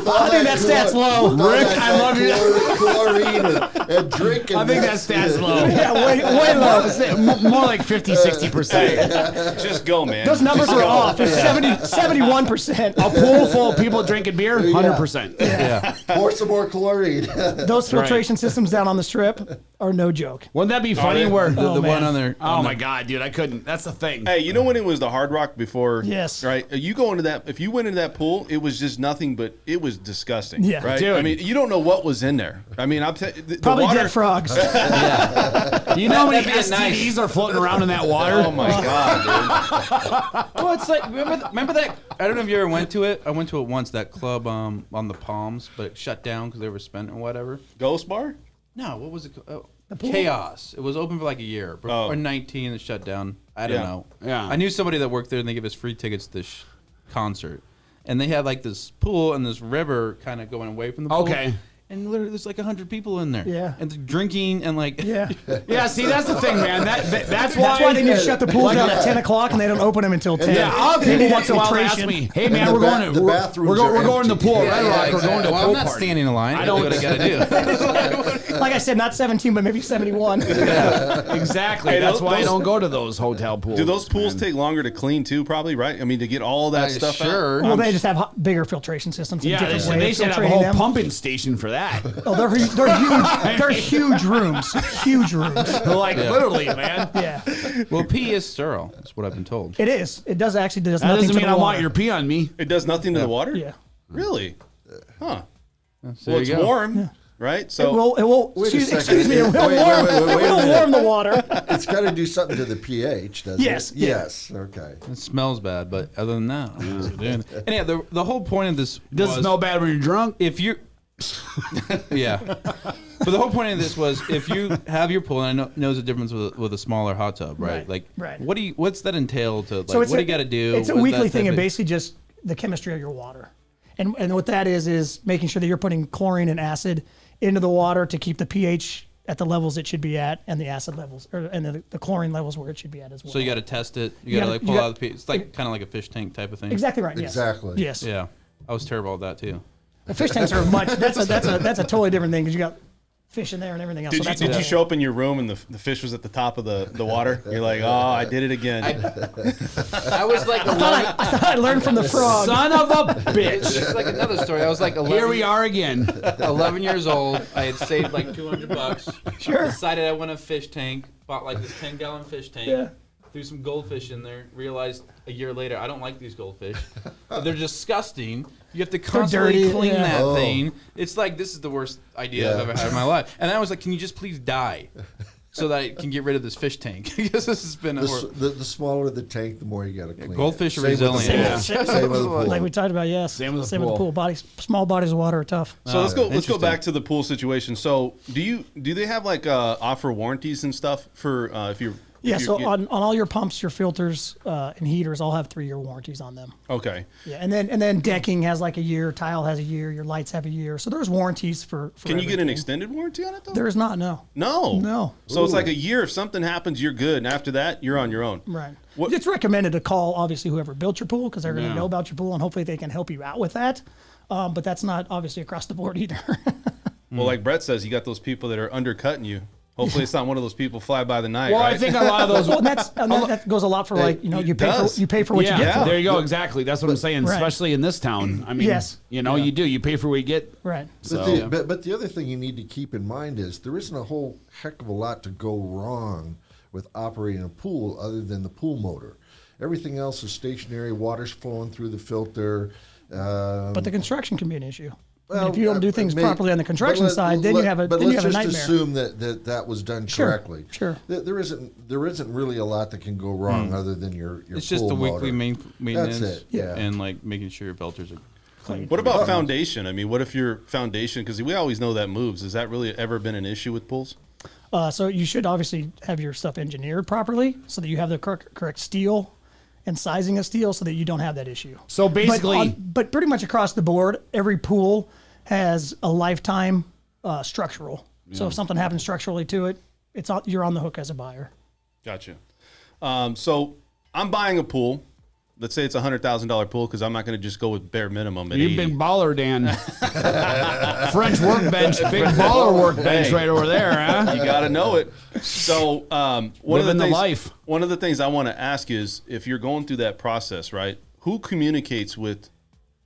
low. I think that stat's low. Rick, I love you. Chlorine and drinking. I think that stat's low. Yeah, way low. More like 50, 60%. Just go, man. Those numbers Just are go. off. It's 71%. A pool full of people drinking beer, 100%. Yeah. Pour some more chlorine. Those filtration systems down on the strip are no joke. Wouldn't that be funny? yeah. Where The one man. on there. oh my god, dude, I couldn't. That's the thing. Hey, you know when it was the Hard Rock before? Yes. Right. You go into that. If you went into that pool, it was just nothing but it was disgusting. Yeah. Right. Dude. I mean, you don't know what was in there. I mean, I'm the Probably water, dead frogs. You know how many That'd be STDs nice. are floating around in that water? Oh my god, Well, it's like remember that. I don't know if you ever went to it. I went to it once. That club on the Palms, but it shut down because they were spent or whatever. dude. Ghost Bar. No, what was it? Chaos. It was open for like a year. Oh. Or 19 and shut down. I don't Yeah. know. Yeah. I knew somebody that worked there and they gave us free tickets to this concert. And they had like this pool and this river kind of going away from the pool. Okay. And literally there's like 100 people in there. Yeah. And they're drinking and like. Yeah. Yeah, see, that's the thing, man. That's That's why they need to shut the pools down at 10 o'clock and they don't open them until 10. Yeah, I'll have people once in a while ask Filtration. me, "Hey, man, And we're going to the bathrooms we're are going to the empty. pool, Yeah, Red Rock. We're going to a Well, pool I'm not party." standing in line. I don't- do what I got to do. Like I said, not 17, but maybe 71. Exactly. Hey, That's those- why I those- don't go to those hotel pools. Do those pools man. take longer to clean too? Probably, right? I mean, to get all that stuff out. Sure. Well, they just have bigger filtration systems. And Yeah, they different should, ways they of should have a filtrating whole them. pumping station for that. Oh, they're huge. They're huge rooms. Huge rooms. Like literally, man. Yeah, Well, pee is sterile. That's what I've been told. it is. It does actually does That nothing doesn't to mean the I want water. your pee on me. It does nothing to the water. Yeah. Really? Huh. So Well, it's there you go. warm, right? So It will. Wait a Excuse second. me. It will Wait, warm. wait, wait, wait It a will minute. warm the water. It's got to do something to the pH, doesn't Yes, it? yeah. Yes. Okay. It smells bad, but other than that, anyhow, the whole point of this Does it was smell bad when you're drunk? if you, yeah. But the whole point of this was if you have your pool, and I know knows the difference with a smaller hot tub, right? Right, Like, right. what's that entail to? Like, So what do you got to do? It's a What is weekly that thing, type and of- basically just the chemistry of your water. And what that is making sure that you're putting chlorine and acid into the water to keep the pH at the levels it should be at, and the acid levels, and the chlorine levels where it should be at as well. So you got to test it. You You got to gotta- like you pull got- out the pH. It's like kind of like a fish tank type of thing. Exactly right. Yes. Exactly. Yes. Yeah, I was terrible at that too. The fish tanks are much. That's a totally different thing because you got fish in there and everything else. Did so you, that's did a- you show up in your room and the fish was at the top of the water? You're like, oh, I did it again. I was like I thought I learned from the frog. Son of a It's bitch. like another story. I was like 11, Here we are again. 11 years old. I had saved like $200. Sure. Decided I want a fish tank. Bought like this 10-gallon fish tank. Yeah. threw some goldfish in there. Realized a year later, I don't like these goldfish. They're disgusting. You have to constantly dirty, clean yeah. that thing. It's like, this is the worst idea I've ever had in my life. And I was like, can you just please die? So that I can get rid of this fish tank. Because this has been The smaller the tank, the more you got to clean. goldfish are Same with the resilient. pool. Same Same with the pool. Like we talked about, yes. Same with the pool. Small bodies of water are tough. So let's go interesting. back to the pool situation. So do they have like offer warranties and stuff for if you're Yeah, if so you're- on all your pumps, your filters, and heaters all have 3-year warranties on them. okay. Yeah, and then decking has like a year, tile has a year, your lights have a year. So there's warranties for Can you get an everything. extended warranty on it though? There is not, no. No. So it's like a year. If something happens, you're good, and after that, you're on your own. Right. What- It's recommended to call, obviously, whoever built your pool because they're going to Yeah. know about your pool and hopefully they can help you out with that. But that's not obviously across the board either. Well, like Brett says, you got those people that are undercutting you. Hopefully, it's not one of those people fly by the night. Well, right? I think a lot of those. Well, that goes a lot for like, you It pay does. you pay for what you get for there it. you go. Exactly. That's what I'm saying. Right. Especially in this town. I mean, Yes. you know, you do. You pay for what you get. Right. So, But the other thing you need to keep in mind is there isn't a whole heck of a lot to go wrong with operating a pool other than the pool motor. Everything else is stationary, water's flowing through the filter. But the construction can be an issue. I mean, Well, if you don't do things properly on the construction side, then you have a let's nightmare. just assume that was done Sure, correctly. sure. There isn't really a lot that can go wrong other than your It's just pool the motor. weekly maintenance. That's it. Yeah. And like making sure your filters are clean. What about foundation? I mean, what if your foundation? Because we always know that moves. Has that really ever been an issue with pools? So you should obviously have your stuff engineered properly so that you have the correct steel and sizing of steel so that you don't have that issue. So basically- but pretty much across the board, every pool has a lifetime structural. So if something happens structurally to it, you're on the hook as a buyer. Gotcha. So I'm buying a pool. Let's say it's a $100,000 pool because I'm not going to just go with bare minimum at you 80. big baller, Dan. French workbench, big baller workbench Hey. right over there, huh? You got to know it. So Living the life. One of the things I want to ask is if you're going through that process, right? Who communicates with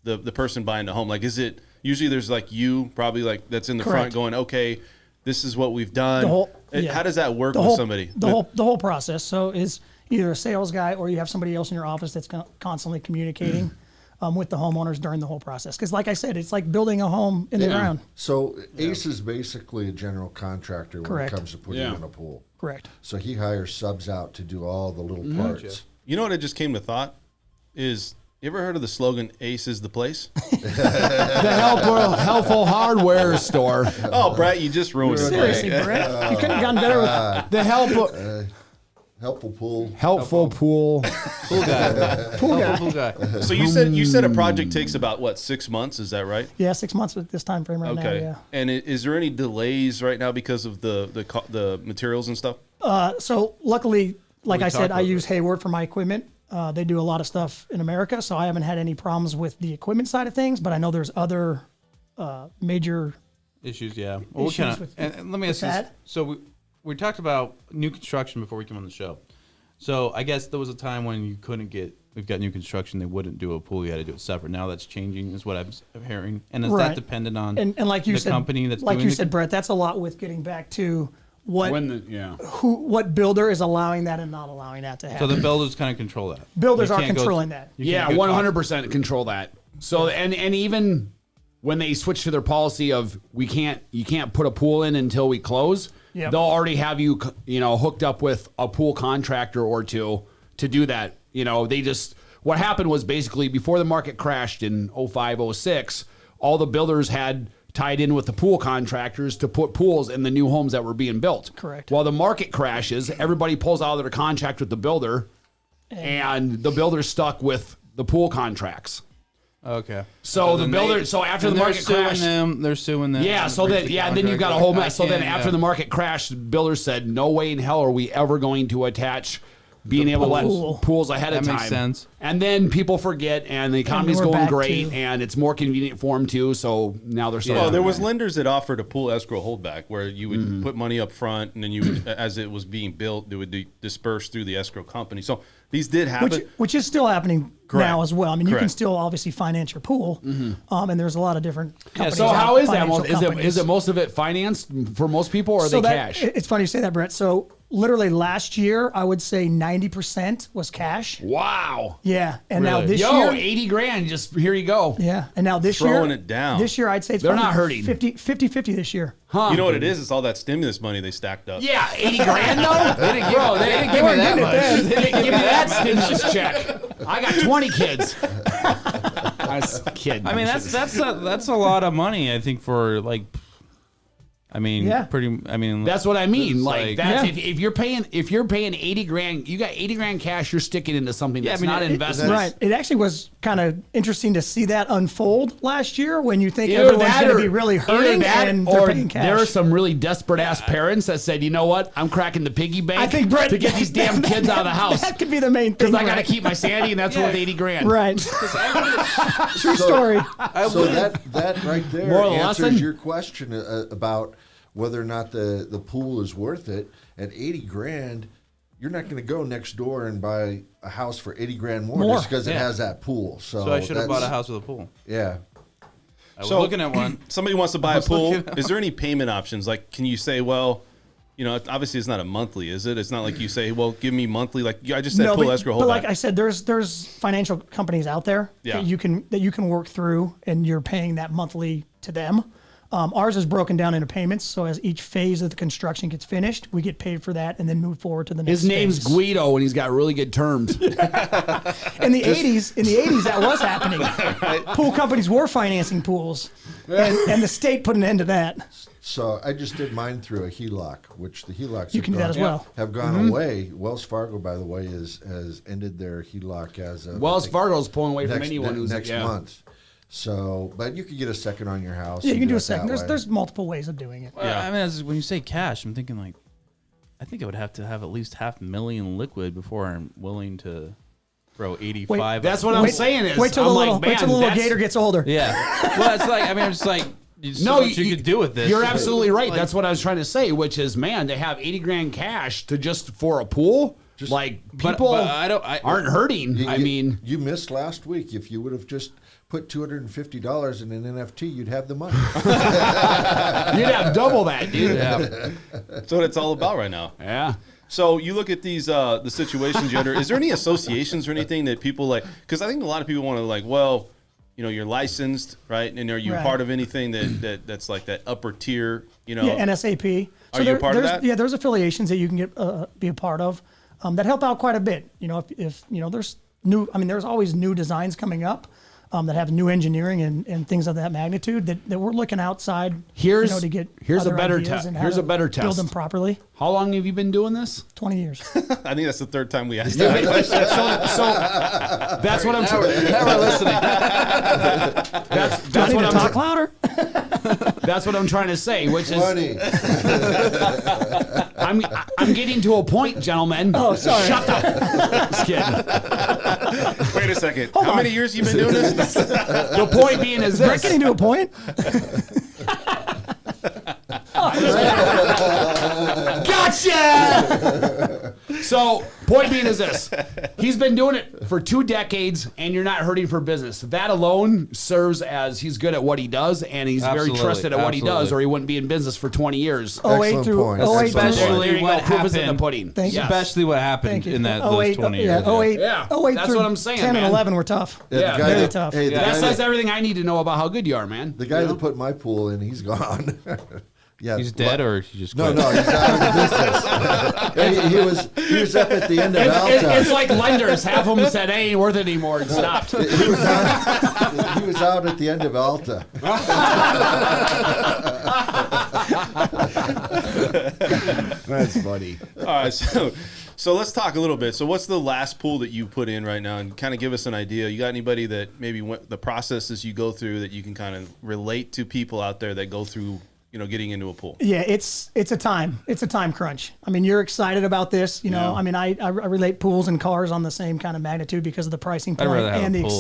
the person buying the home? Like, is it usually there's like you probably like that's in the front Correct. going, okay, this is what we've done. Yeah. How does that work The with whole, somebody? The whole process. So is either a sales guy or you have somebody else in your office that's constantly communicating with the homeowners during the whole process. Because like I said, it's like building a home in the ground. So Ace is basically a general contractor when Correct. it comes to putting Yeah. in a pool. Correct. So he hires subs out to do all the little parts. You know what I just came to thought is, you ever heard of the slogan "Ace is the place"? The helpful hardware store. Oh, Brett, you just ruined it. Seriously, Brett, you couldn't have gotten better with The Helpful pool. helpful pool. Pool guy. pool guy. Pool guy. So you said a project takes about what, 6 months? Is that right? Yeah, 6 months with this time frame right Okay. now. And is there any delays right now because of the materials and stuff? Yeah. So luckily, like I said, talked I about use Hayward for my equipment. They do a lot of stuff in America, so I haven't had any problems with the equipment side of things. But I know there's other major. Issues, yeah. Well, Issues what kind of, with- and let me ask with this. that? So we talked about new construction before we came on the show. So I guess there was a time when you couldn't we've got new construction, they wouldn't do a pool, you had to do it separate. Now that's changing, is what I'm hearing. And is Right. that dependent on And like you the said, company that's like doing you the, said, Brett, that's a lot with getting back to what Yeah. what builder is allowing that and not allowing that to So happen. the builders kind of control that. Builders You are can't go- controlling that. you Yeah, can't go- 100% control that. So and even when they switch to their policy of you can't put a pool in until we close, Yep. they'll already have you hooked up with a pool contractor or two to do that. What happened was basically before the market crashed in 05, 06, all the builders had tied in with the pool contractors to put pools in the new homes that were being built. Correct. While the market crashes, everybody pulls out of their contract with the builder, and the builder's stuck with the pool contracts. Okay. So the then builder, they- so after and the they're market suing crashed, they're suing them. yeah. So breach that, the yeah, and then you've got a contract. whole Like, mess. So I then can't, after yeah. the market crashed, builders said, "No way in hell are we ever going to attach being able to let pool. pools ahead of That time." makes sense. And then people forget, and the economy's we're going back great, to- and it's more convenient for them too. So now they're starting. Well, there was lenders that offered a pool escrow holdback where you would Mm-hmm. put money up front and then you would, as it was being built, it would disperse through the escrow company. So these did happen. Which is still happening Correct. now as well. I mean, you can Correct. still obviously finance your pool, and there's a lot of different companies. So out, how is that? financial Is it companies. most of it financed for most people, or are So they that, cash? It's funny you say that, Brett. So literally last year, I would say 90% was cash. Wow. Yeah. And now this Yo, year. 80 grand. Just here you go. Yeah. And now this year. Throwing it down. This year, I'd say it's They're probably not hurting. 50-50 this year. Huh. You know what it is? It's all that stimulus money they stacked up. Yeah, 80 grand though? They didn't give me that much. They didn't give me that stimulus check. I got 20 kids. I was kidding. I mean, that's a lot of money. I think for like. I mean, Yeah. pretty. I mean, that's what I mean. it's Like that's Yeah. if you're paying 80 grand, you got 80 grand cash. You're sticking into something that's I mean, not it- investment. Right. It actually was kind of interesting to see that unfold last year when you think Either everyone's that going to or- be really either hurting that and or they're paying cash. there are some really desperate ass parents that said, you know what, I'm cracking the piggy bank I think Brett, to get these damn kids out of the house That could be the main thing. because I got to right? keep my sanity, and that's worth 80 grand. Right. True story. So that right there Moral answers lesson? your question about whether or not the pool is worth it. At 80 grand, you're not going to go next door and buy a house for 80 grand more just because it Yeah. has that pool. so I should have bought a house with a pool. Yeah. I was So- looking at one. Somebody wants to buy a pool. looking- Is there any payment options? Like, can you say, well, obviously it's not a monthly, is it? It's not like you say, well, give me monthly. Like I just said, pool escrow but holdback. like I said, there's financial companies out there Yeah. that you can work through, and you're paying that monthly to them. Ours is broken down into payments, so as each phase of the construction gets finished, we get paid for that, and then move forward to the next. His name's phase. Guido, and he's got really good terms. In the '80s, that was happening. Pool companies were financing pools, and the state put an end to that. So I just did mine through a HELOC, which the HELOCs You can do that as well. have gone away. Wells Fargo, by the way, has ended their HELOC as of Wells I think, Fargo's pulling away from next, anyone who's next month. So, but you could get a second on your house. Yeah, you and can do a it that second. way. There's multiple ways of doing it. Yeah. I mean, when you say cash, I'm thinking like, I think I would have to have at least $500,000 liquid before I'm willing to throw 85. That's what I'm saying is, Wait till I'm the like, little, wait till the man, little that's- gator gets older. Yeah. Well, it's like, I mean, I'm just like, No, you could do with this. You're absolutely right. Like- That's what I was trying to say, which is, man, to have 80 grand cash to just for a pool, like but people I aren't hurting. I mean, you missed last week. If you would have just put $250 in an NFT, you'd have the money. you'd have double that, dude. Yeah. That's what it's all about right now. Yeah. So you look at these the situations you're under. Is there any associations or anything that people like? Because I think a lot of people want to like, well, you're licensed, right? And are you Right. part of anything that's like that upper tier? Yeah, NSAP. Are you a part of there's- that? Yeah, there's affiliations that you can get be a part of that help out quite a bit. If there's there's always new designs coming up that have new engineering and things of that magnitude that we're looking outside. Here's to get here's a other better ideas test. and how Here's to a better build test. them properly. How long have you been doing this? 20 years. I think that's the third time we asked that question. So that's what I'm. Now we're listening. That's Do I need what to I'm. talk louder? That's what I'm trying to say, which is 20. I'm getting to a point, gentlemen. Oh, sorry. Shut up. Just kidding. Wait a second. How many years you been doing this? The point being is We're this. getting to a point. Gotcha! So, point being is this. He's been doing it for 2 decades, and you're not hurting for business. That alone serves as he's good at what he does, and he's very Absolutely, trusted at what he does, absolutely. or he wouldn't be in business for 20 years. 08 Excellent through point. 08 through Especially There you go. what Proof is in the happened. pudding. Thank you. Yes. Especially what happened Thank you. in those 08, 20 yeah, years. 08, Yeah. 08 That's through what I'm saying, 10 and man. 11 were tough. Yeah. the guy Very that, tough. Hey, the That guy says that, everything I need to know about how good you are, man. the guy that put my pool in, he's gone. Yeah, He's dead, or he just no, quit? no, he's out of the business. he was up at the end of Alta. It's like lenders. Half of them said, "Hey, ain't worth it anymore," and stopped. He was out at the end of Alta. That's funny. All right, so let's talk a little bit. So what's the last pool that you put in right now, and kind of give us an idea? You got anybody that maybe went the processes you go through that you can kind of relate to people out there that go through, getting into a pool? Yeah, it's a time crunch. I mean, you're excited about this, Yeah. I mean, I relate pools and cars on the same kind of magnitude because of the pricing point rather have and a the pool,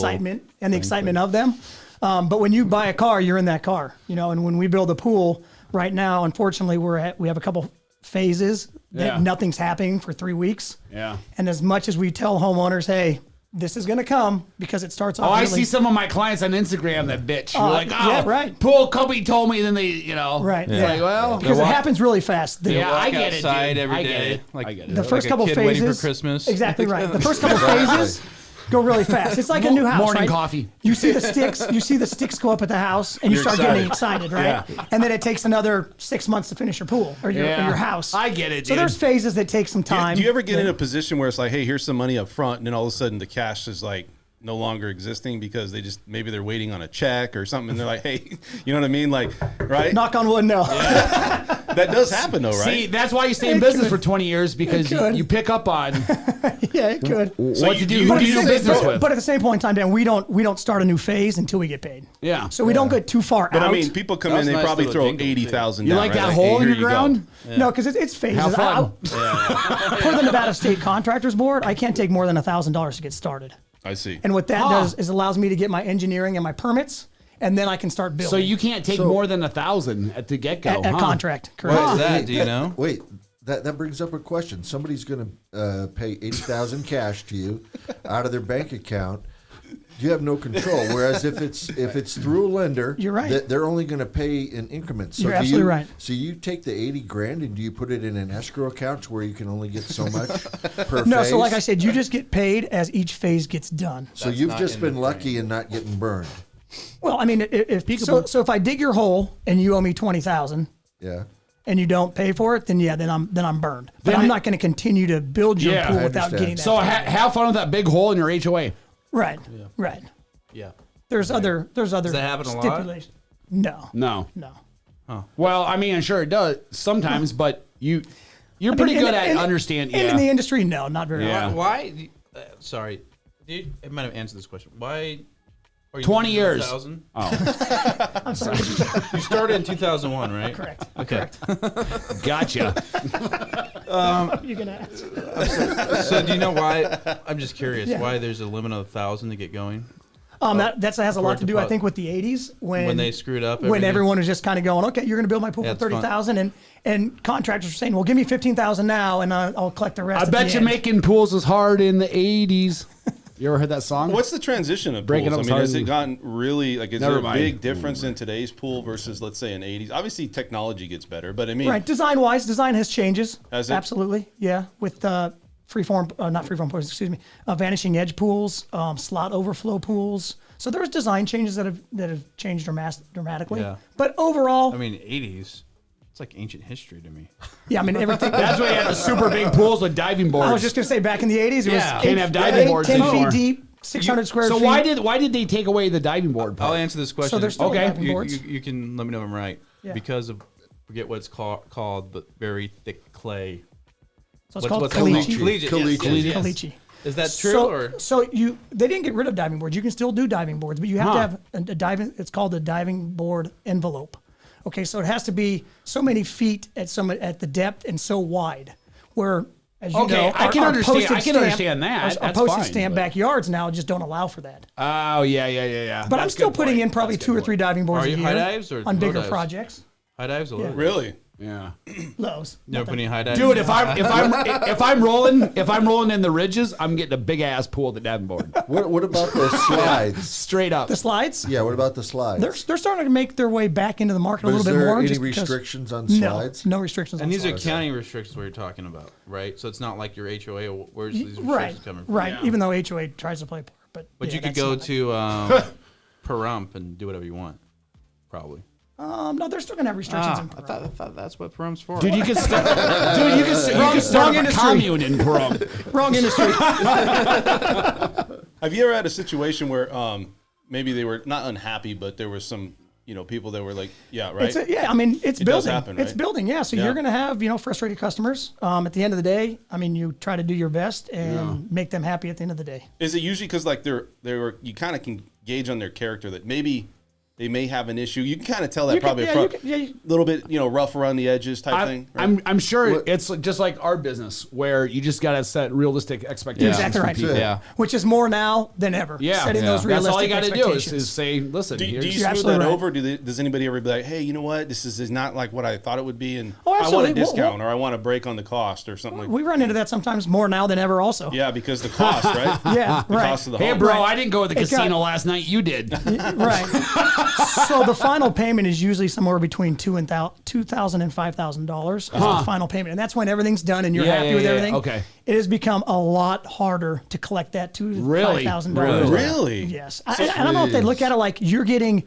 excitement of them. But when you buy a car, you're in that car, and when we build a pool right now, unfortunately, we have a couple phases that Yeah. nothing's happening for 3 weeks. Yeah. And as much as we tell homeowners, hey, this is going to come because it starts off. Oh, I really, see some of my clients on Instagram that bitch. You're like, oh, yeah, right. Pool company told me, then they, Right. It's Yeah. like, well, because it happens really fast. yeah, I walk get it, outside dude. every I get day, it. like- I get it. The first a couple kid phases. waiting for Christmas. Exactly right. The first couple phases go really fast. It's like a new house. Morning right? coffee. You see the sticks. You see the sticks go up at the house, and you start getting excited, right? And then it takes another 6 months to finish your pool or your house. I get it, So dude. there's phases that take some time. Do you ever get in a position where it's like, hey, here's some money up front, and then all of a sudden the cash is like no longer existing because they just maybe they're waiting on a check or something, and they're like, hey, you know what I mean? Like, right? Knock on wood, no. That does happen though, right? See, that's why you stay in business for 20 years because could. you pick up on Yeah, it could. what to do, you who do to do say- business with. But at the same point in time, Dan, we don't start a new phase until we get paid. Yeah. So we don't get too far But out. I mean, people come That in, was they nice probably little throw jingle, too. 80,000. You down, like right? that Hey, hole in here your you go. ground? No, because it's phases. Have fun. Per the Nevada State Contractors Board, I can't take more than $1,000 to get started. I see. And what that does is allows me to get my engineering and my permits, and then I can start building. So you can't take more than 1,000 at the get go. at contract, correct? Why is that? Do you know? Wait, that brings up a question. Somebody's going to pay 80,000 cash to you out of their bank account. You have no control. Whereas if it's through a lender, You're right. They're only going to pay in increments. So You're absolutely right. So you take the 80 grand and do you put it in an escrow account to where you can only get so much per No, phase? so like I said, you just get paid as each phase gets done. So That's you've not just in the been lucky in not getting burned. Well, I mean, so if I dig your hole and you owe me 20,000 Yeah. and you don't pay for it, then I'm burned. But I'm not going to continue to build your Yeah, pool I without understand. getting that. So paid. have fun with that big hole in your HOA. Right. Yeah. There's other Does that happen a lot? stipulations. No. No. Well, I mean, I'm sure it does sometimes, but you're pretty good at understanding. In the industry, no, not very Yeah. well. Why? Sorry, I might have answered this question. Why? Are you 20 years. 2000? I'm sorry. You started in 2001, right? Correct. Okay. Gotcha. You're going to ask. So do you know why? I'm just curious why there's a limit of 1,000 to get going. That has a lot to do, I Port- think, with the 80s when they screwed up when everything. everyone was just kind of going, okay, you're going to build my pool Yeah, for it's fun. 30,000, and contractors were saying, well, give me 15,000 now, and I'll collect the rest. I at bet the you end. making pools was hard in the 80s. You ever heard that song? What's the transition of Breaking pools? up I mean, has hard. it gotten really like? Is Never there a mind. big difference in today's pool versus, let's say, an '80s? Obviously, technology gets better, but I mean, Right, design-wise, design has changes. Has it? Absolutely, yeah. With freeform, not freeform pools, excuse me, vanishing edge pools, slot overflow pools. So there's design changes that have changed dramatically. Yeah. But overall, I mean, 80s. It's like ancient history to me. yeah, I mean everything. That's why you had the super big pools with diving boards. I was just gonna say back in the 80s, it Yeah. was Can't have diving boards 10 anymore. feet deep, 600 square so feet. why did they take away the diving board part? I'll answer this question. So there's still Okay. diving boards. You can let me know if I'm right. Yeah. Because of, forget what it's called, the very thick clay. So it's called Collegiate. caliche. Collegiate. Yes. Caliche. Is that true? So they didn't get rid of diving boards. You can still do diving boards, but you have to have a diving. It's called a diving board envelope. Okay, so it has to be so many feet at the depth and so wide. Where, as you Okay, know, I can understand- postage I can understand that. Our That's postage fine, stamp but- backyards now just don't allow for that. Oh yeah. But I'm still putting in probably 2 or 3 diving boards Are a you year high dives or on low bigger dives? projects. High dives or low dives? really, Yeah. Lows. You never put any high dives? Dude, if I'm rolling in the ridges, I'm getting a big ass pool at the diving board. What about the slides? Straight up. The slides. Yeah, what about the slides? They're starting to make their way back into the market But a is little bit there more. any just because- restrictions on slides? No restrictions. And on these are slides. county restrictions what you're talking about, right? So it's not like your HOA. Or where's these restrictions Right, coming from? right. Even though HOA tries to play part, But yeah, you could that's go not- to Pahrump and do whatever you want, probably. No, they're still gonna have restrictions in I Pahrump. thought that's what Pahrum's for. Dude, you can start a industry. commune in Pahrump. Wrong industry. have you ever had a situation where maybe they were not unhappy, but there was some people that were like, yeah, right, I mean, it's It does building. happen, It's right? building, yeah. So Yeah. you're going to have, frustrated customers. At the end of the day, I mean, you try to do your best and make them happy at the end of the day. Is it usually because like they were you kind of can gauge on their character that maybe they may have an issue. You can kind of tell that probably a little bit, rough around the edges type thing. Right? I'm sure it's just like our business where you just got to set realistic expectations. Exactly for right. people. Yeah. Which is more now than ever. Yeah. Setting those That's realistic all you got to do expectations. is say, listen. Do you here's- smooth absolutely that right. over? Does anybody ever be like, hey, you know what? This is not like what I thought it would be, and Oh, I want a absolutely. discount or I want a break on the cost or something like that. We run into that sometimes more now than ever also. Yeah, because the cost, right? Yeah, The right. cost of the Hey, home. bro, Right. I didn't go to the It got- casino last night. You did. Right. So the final payment is usually somewhere between $2,000 and $5,000 is the final payment, and that's when everything's done and you're Yeah, happy yeah, with yeah, everything. okay. It has become a lot harder to collect that Really? $5,000. Really? Yes. I don't know if they look at it like you're getting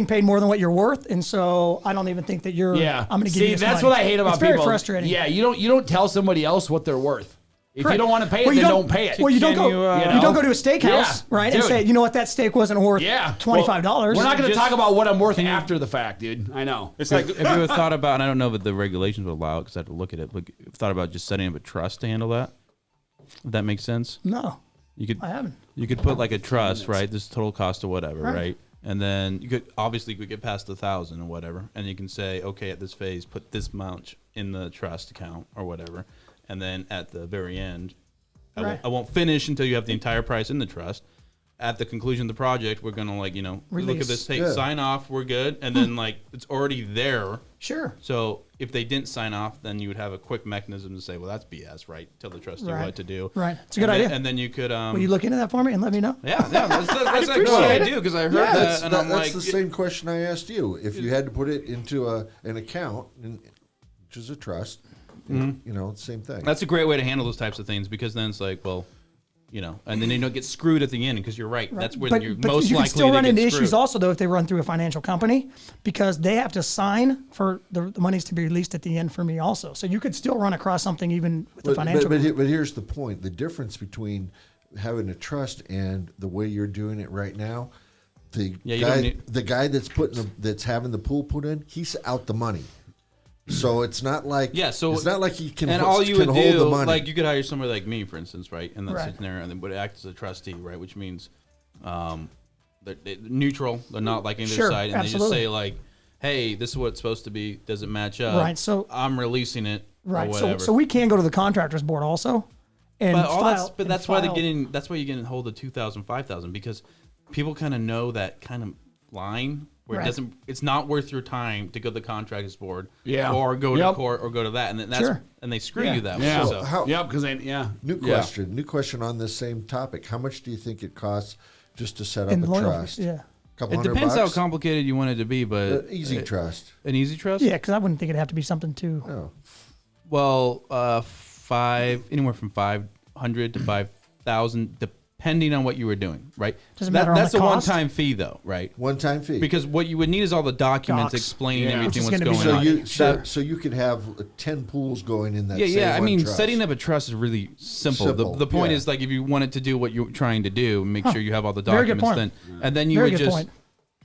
paid more than what you're worth, and so I don't even think that you're. Yeah. I'm going to give you this that's money. what I hate about it's people. Very frustrating. Yeah, you don't tell somebody else what they're worth. If you Correct. don't want to pay it, Well, you then don't pay it. Well, you don't go. you, You don't go to a steakhouse, Yeah, right? And dude. say, you know what, that steak wasn't worth $25. We're not going to Just- talk about what I'm worth after the fact, dude. I know. It's like, Have you ever thought about, and I don't know if the regulations would allow it because I have to look at it, but thought about just setting up a trust to handle that? If that makes sense? No, You could I haven't. You could put like a trust, right? This total cost of whatever, Right. right? And then you could obviously get past 1,000 or whatever, and you can say, okay, at this phase, put this much in the trust account or whatever, and then at the very end, Right. I won't finish until you have the entire price in the trust. At the conclusion of the project, we're gonna look at Release. this, hey, Yeah. sign off, we're good, and then it's already there. Sure. So if they didn't sign off, then you would have a quick mechanism to say, well, that's BS, right? Tell the trustee Right. what to do. Right. It's a good And then- idea. And then you could. Will you look into that for me and let me know? Yeah, that's actually what appreciate I it. do because I heard Yeah. that, and I'm That's like, the same question I asked you. If you had to put it into an account, which is a trust, same thing. that's a great way to handle those types of things because then it's like, well, and then you don't get screwed at the end because you're right. That's when you're most you likely can still run to into get issues screwed. also though if they run through a financial company because they have to sign for the monies to be released at the end for me also. So you could still run across something even with the financial. But here's the point: the difference between having a trust and the way you're doing it right now. The guy that's having the pool put in, he's out the money. So it's not like it's not like he can and all you would hold do the money. like you could hire somebody like me for instance, right, and that's Right. sitting there and then would act as a trustee, right, which means they're neutral, they're not like either Sure, side, and they absolutely. just say like, hey, this is what it's supposed to be, doesn't match up, Right, so- I'm releasing it, right. or whatever. So we can go to the contractors board also. And But all file, that's why that's why you're getting hold of 2,000, 5,000 because people kind of know that kind of line where Right. it's not worth your time to go to the contractors board, Yeah. or go Yep. to court or go to that, and then that's Sure. and they screw you that way. Yeah. So. How- Yep. Because New question on this same topic. How much do you think it costs just to set up And a loyal- trust? yeah. Couple It $100 depends how bucks? complicated you want it to be, but Easy trust. an easy trust. Yeah, because I wouldn't think it'd have to be something too. No. Well, anywhere from 500 to 5,000, depending on what you were doing. Right. Doesn't matter on That's the a cost? one-time fee, though. Right. One-time fee. Because what you would need is all the documents Docs. explaining Yeah. everything Which is what's gonna be going on. So you could have 10 pools going in that. Yeah, same yeah. I one mean, trust. setting up a trust is really simple. Simple, The point yeah. is like if you wanted to do what you're trying to do, make sure you have all the Very good documents. point. And then you Very would good just point.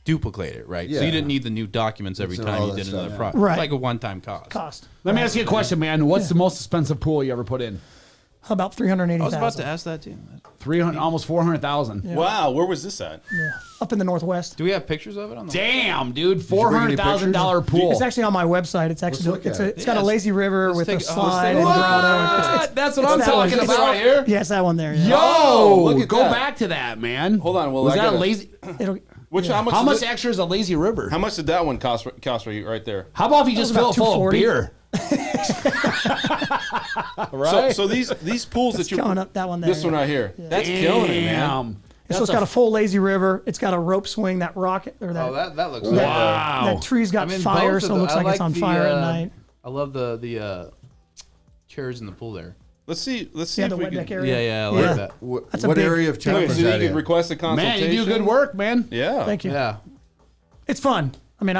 duplicate it, right? So Yeah. you didn't need the new documents every It's time all you that did another stuff. project. Right. It's like a one-time cost. Let me ask you a question, man. What's the most expensive pool you ever put in? About I was 380,000. about to ask that too. 300, almost 400,000. wow, where was this at? Yeah, up in the Northwest. Do we have pictures of it on the Damn, dude, you bring any $400,000 pool. It's actually on my website. It's actually look at it. it's got a Yes. lazy river Let's with a take- slide let's and take- grotto. What? That's what it's I'm that one. talking It's- about here. Yeah, it's that one there. Yeah. Yo, look at go that. back to that, man. Hold on, well, was I that a gotta- lazy? It'll, How much? How is much it- extra is a lazy river? How much did that one cost for you right there? How about if you just was fill about it full of 240. beer? Right. So these pools that you coming up, that one there, this one yeah. right here, that's killing it, man. Damn. So it's got a full lazy river. It's got a rope swing, that rocket or that. Oh, that looks Wow. That tree's got I mean, fire, both of so it the- looks I like it's on the, fire at night. I love the chairs in the pool there. Let's see Yeah, if the we wet can. deck area. Yeah, I like Yeah. that. That's a What big- area of town Okay, is so that you in? can request a Man, consultation. you do good work, man. Yeah. Thank you. Yeah. It's fun. I mean,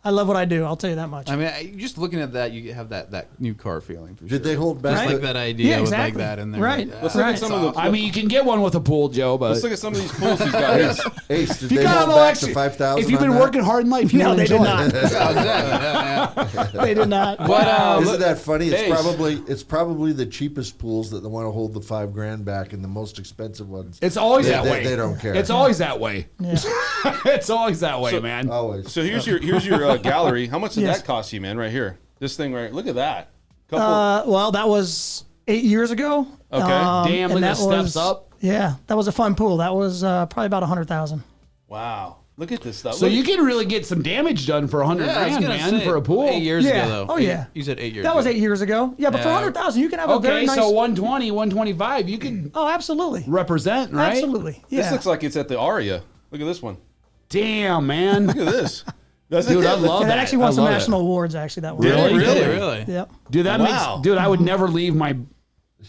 I love what I do. I'll tell you that much. I mean, just looking at that, you have that new car feeling. For Did sure. they hold back? Just like that idea Yeah, with like exactly. that in there? Right. Yeah. Let's look at some of the. I mean, you can get one with a pool, Joe, but Let's look at some of these pools he's got here. Ace, did you they got hold no back extra- to 5,000? if you've been on that? working hard in life, you No, will they did enjoy not. it. Yeah, exactly. Yeah. They did not. But Isn't that funny? Ace. It's probably the cheapest pools that want to hold the $5,000 back, and the most expensive ones. It's always They- that they- way. they don't care. It's always that way. It's always that way, man. Always. So here's your gallery. How much did that cost you, man? Right here, this thing right. Look at that. Well, that was 8 years ago. Okay. Damn, and look at that the steps was- up. Yeah, that was a fun pool. That was probably about 100,000. Wow. Look at this stuff. So Look- you can really get some damage done for 100 Yeah, I was grand, gonna man, say, for a pool. 8 years Yeah. ago, though. Oh, yeah. You said 8 years That was ago. 8 years ago. Yeah, but for Yeah. 100,000, you can have a very Okay, nice. so 120, 125, you can Oh, absolutely. represent, right? Absolutely. this Yeah. looks like it's at the Aria. Look at this one. Damn, man. Look at this. Doesn't Dude, it? I love And that. that actually won I some love it. national awards. Actually, that one. Really? Really? Really? Yep. Dude, that Wow. makes. Dude, I would never leave my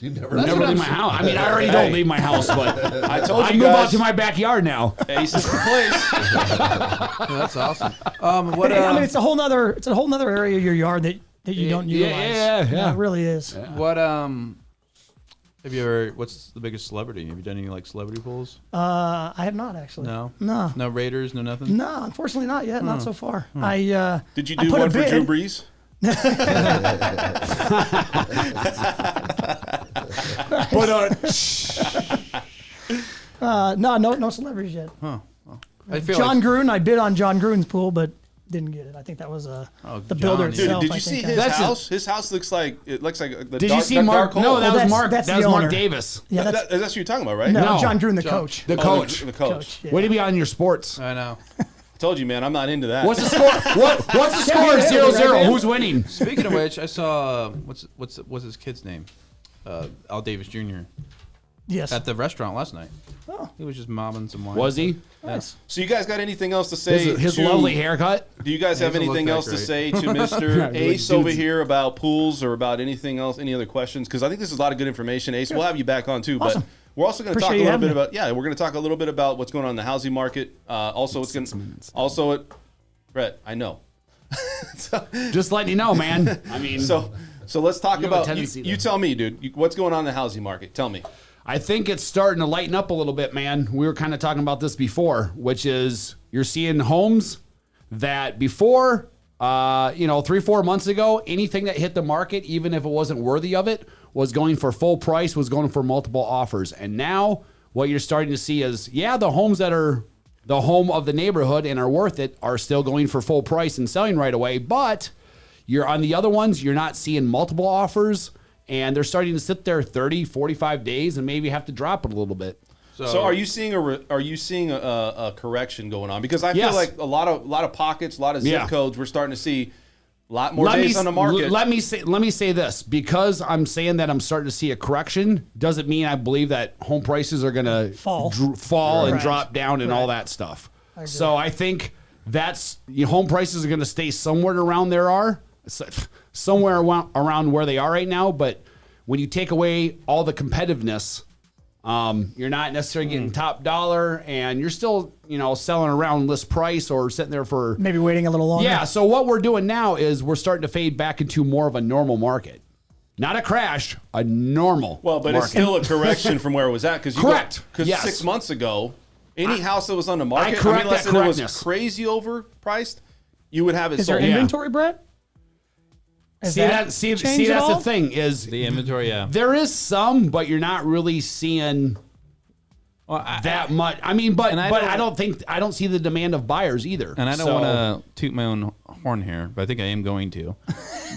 You never leave my house. I mean, I already don't leave my house, but I told I you move out guys. to my backyard now. Ace is the place. Yeah, that's awesome. What? I mean, it's a whole nother area of your yard that you don't Yeah, utilize. yeah. It really is. What? Have you ever? What's the biggest celebrity? Have you done any like celebrity pools? I have not actually. No. No. No Raiders. No nothing. No, unfortunately not yet. Not so far. Did you I do put a one for bid. Drew Brees? No celebrities yet. I feel John like, Gruden, I bid on John Gruden's pool, but didn't get it. I think that was the builder John, yeah. Dude, itself. did I you see think. his That's house? His house looks like the Did dark, you see dark Mark? hole. No, that Well, was that's- Mark. that's That the was Mark owner. Davis, Yeah, that's That's what you're talking about, right? no, No. John Gruden, the coach. the Oh, coach. The coach. Yeah. Way to be on your sports. I know. Told you, man. I'm not into that. What's the score? What's the score? 0-0. Who's winning? Speaking of which, I saw what's his kid's name? Al Davis Jr. Yes. at the restaurant last night. Oh. He was just mobbing some wine. Was he? Nice. So you guys got anything else to say? His to- lovely haircut. Do you guys have He doesn't look anything that else to great. say to Mr. Really, Ace over dude's- here about pools or about anything else? Any other questions? Because I think this is a lot of good information. Ace, we'll have you back on too. Awesome. But we're also going to talk a Appreciate you little bit having about we're going to talk a little bit about what's going on in the housing market. Also, it's going to Brett. I know. Just letting you know, man. I mean, So let's talk You have a about tendency you to- tell me, dude. What's going on in the housing market? Tell me. I think it's starting to lighten up a little bit, man. We were kind of talking about this before, which is you're seeing homes that before, 3-4 months ago, anything that hit the market, even if it wasn't worthy of it, was going for full price, was going for multiple offers. And now what you're starting to see is, the homes that are the home of the neighborhood and are worth it are still going for full price and selling right away. But you're on the other ones, you're not seeing multiple offers. And they're starting to sit there 30, 45 days and maybe have to drop it a little bit. So are you seeing a correction going on? Because I feel Yes. like a lot of pockets, a lot of zip Yeah. codes. We're starting to see a lot more days on the market. Let me say this, because I'm saying that I'm starting to see a correction doesn't mean I believe that home prices are going to Fall. and Right. drop down and all that stuff. So I think home prices are going to stay somewhere around around where they are right now. But when you take away all the competitiveness, you're not necessarily getting top dollar, and you're still, selling around list price or sitting there for Maybe waiting a little longer. Yeah. So what we're doing now is we're starting to fade back into more of a normal market, not a crash, a normal. Well, but market. it's still a correction from where it was at. Correct. Because Yes. 6 months ago, any house that was on the market, correct unless that it was correctness. crazy overpriced, you would have it Is there sold. inventory, Brett? Has see that that's changed at all? the thing is The inventory, yeah. there is some, but you're not really seeing Well, that much. I mean, but And I but don't- I don't see the demand of buyers either. And I don't So- want to toot my own horn here, but I think I am going to,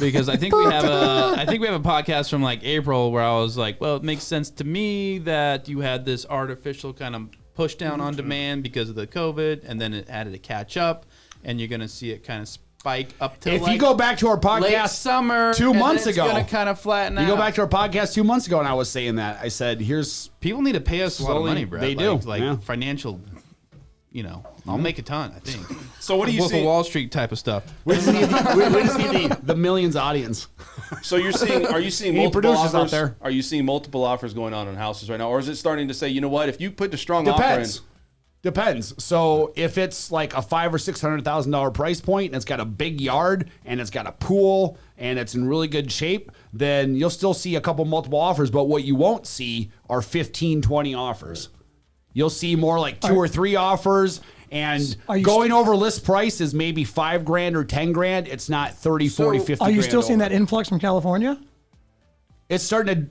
because I think we have a podcast from like April where I was like, well, it makes sense to me that you had this artificial kind of push down on demand because of the COVID, and then it had to catch up, and you're going to see it kind of spike up to If you go back to our late podcast summer 2 and months then ago, it's going to kind of flatten out. you go back to our podcast 2 months ago, and I was saying that I said, "Here's People need to pay us a lot of Slowly, money, bro. they like, do, like yeah. financial. I'll make a ton. I think. So what do you Wolf of see? Wall Street type of stuff. we just need the millions audience." So are you seeing Any multiple producers out offers? there? Are you seeing multiple offers going on in houses right now, or is it starting to say, you know what, if you put the strong offer in, Depends. Depends. So if it's like a $500,000 or $600,000 price point and it's got a big yard and it's got a pool and it's in really good shape, then you'll still see a couple multiple offers. But what you won't see are 15, 20 offers. You'll see more like 2 or 3 offers. And going over list price is maybe $5,000 or $10,000. It's not 30, 40, 50. Are you still seeing over. that influx from California? It's starting to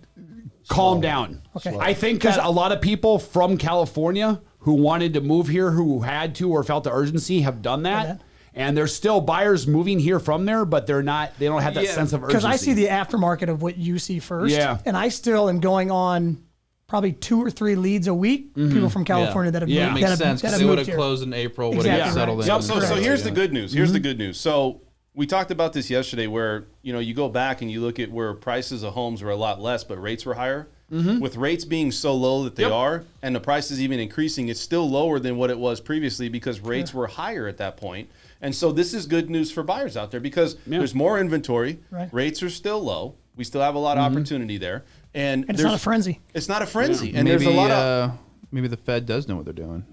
calm down. Okay. I think that a lot of people from California who wanted to move here, who had to or felt the urgency, have done that. Okay. And there's still buyers moving here from there, but they don't have that sense of urgency. Because I see the aftermarket of what you see first. Yeah. And I still am going on probably 2 or 3 leads a week, people from California that have Yeah. moved. Makes that have, sense that because have they would moved have here. closed in April, would Exactly have settled right. in. So here's the good news. Here's the good news. So we talked about this yesterday where, you go back and you look at where prices of homes were a lot less, but rates were higher. With rates being so low that they are, and the prices even increasing, it's still lower than what it was previously because rates were higher at that point. And so this is good news for buyers out there because there's more inventory. Right. Rates are still low. We still have a lot of opportunity there. And And it's not a frenzy. It's not a frenzy. And Maybe there's a lot of... maybe the Fed does know what they're doing.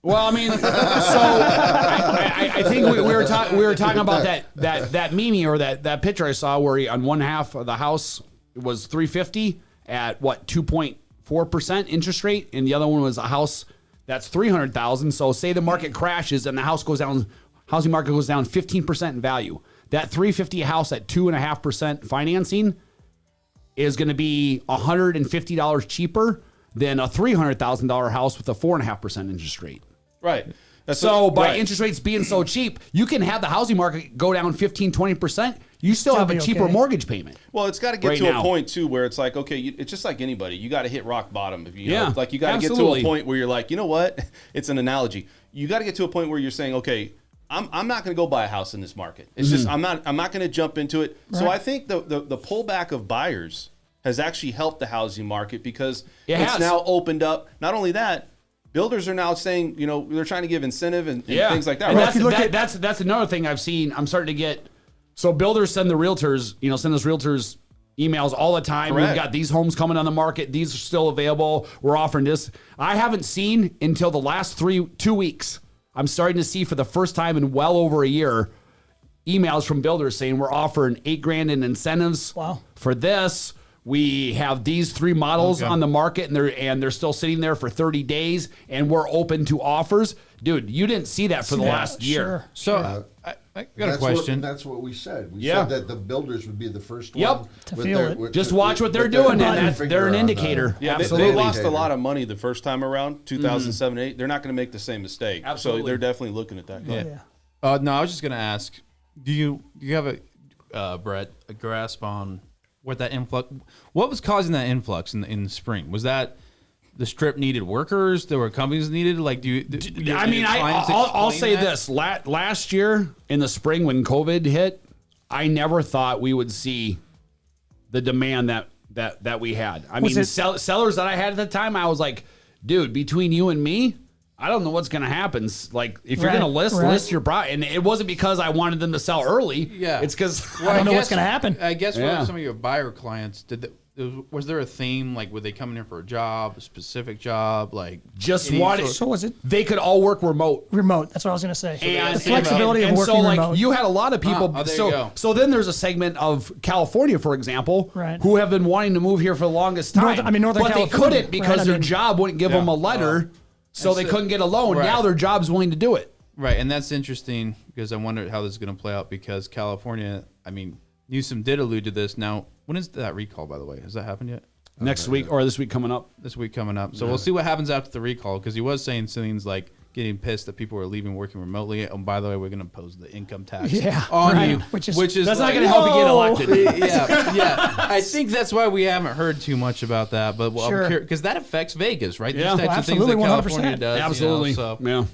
Well, I mean, so I think we were talking about that meme or that picture I saw where on one half of the house was $350 at 2.4% interest rate, and the other one was a house that's $300,000. So say the market crashes and the housing market goes down 15% in value. That $350 house at 2.5% financing is going to be $150 cheaper than a $300,000 house with a 4.5% interest rate. Right. By interest rates being so cheap, you can have the housing market go down 15, 20%. You still have a be cheaper okay. mortgage payment. Well, it's got to get right to now. a point too where it's like, okay, it's just like anybody. You got to hit rock bottom. If you know, Yeah, like you got to get to absolutely. a point where you're like, you know what? It's an analogy. You got to get to a point where you're saying, okay, I'm not going to go buy a house in this market. It's just I'm not going to jump into it. So Right. I think the pullback of buyers has actually helped the housing market because It it's has. now opened up. Not only that, builders are now saying, they're trying to give incentive and things like that. And right? that's another thing I've seen. I'm starting to get. So builders send us realtors emails all the time. Correct. We've got these homes coming on the market. These are still available. We're offering this. I haven't seen until the last 2 weeks. I'm starting to see for the first time in well over a year emails from builders saying we're offering $8,000 in incentives for this. We have these 3 models on the market, and they're still sitting there for 30 days, and we're open to offers. Dude, you didn't see that for the last year. So I got a question. That's what we said. We Yeah. said that the builders would be the first Yep. one. To feel it. Just watch what they're doing, and they're an indicator. Yeah, Absolutely. they lost a lot of money the first time around, 2007, 8. They're not going to make the same mistake. Absolutely. So they're definitely looking at that. Yeah. No, I was just gonna ask. Do you have Brett, a grasp on what that influx? What was causing that influx in the spring? Was that the Strip needed workers? There were companies needed. Like, I'll say this: last year in the spring when COVID hit, I never thought we would see the demand that we had. I mean, sellers that I had at the time, I was like, dude, between you and me, I don't know what's going to happen. Like, if you're going to list your product. And it wasn't because I wanted them to sell early. Yeah. It's because I don't know what's going to happen. I guess for some of your buyer clients, was there a theme? Like, were they coming in for a job, a specific job? Like, just any wanted. sort- So was it They could all work remote. remote? That's what I was going to say. And the flexibility of working so like remote. you had a lot of people. there you go. So then there's a segment of California, for example, Right. who have been wanting to move here for the longest time. Northern but California, they couldn't because right? their job wouldn't give them a letter, so they couldn't get a loan. Right. Now their job's willing to do it. Right, and that's interesting because I wonder how this is going to play out because California, I mean, Newsom did allude to this. Now, when is that recall, by the way? Has that happened yet? Next week or this week coming up. This week coming up. So we'll see what happens after the recall because he was saying things like getting pissed that people were leaving working remotely. And by the way, we're going to impose the income tax on right. you, Which is That's not like- going to help you get elected. yeah. I think that's why we haven't heard too much about that. But Sure. because that affects Vegas, right? Yeah. These types Well, of things that absolutely, California 100%. does. Absolutely. So. Yeah.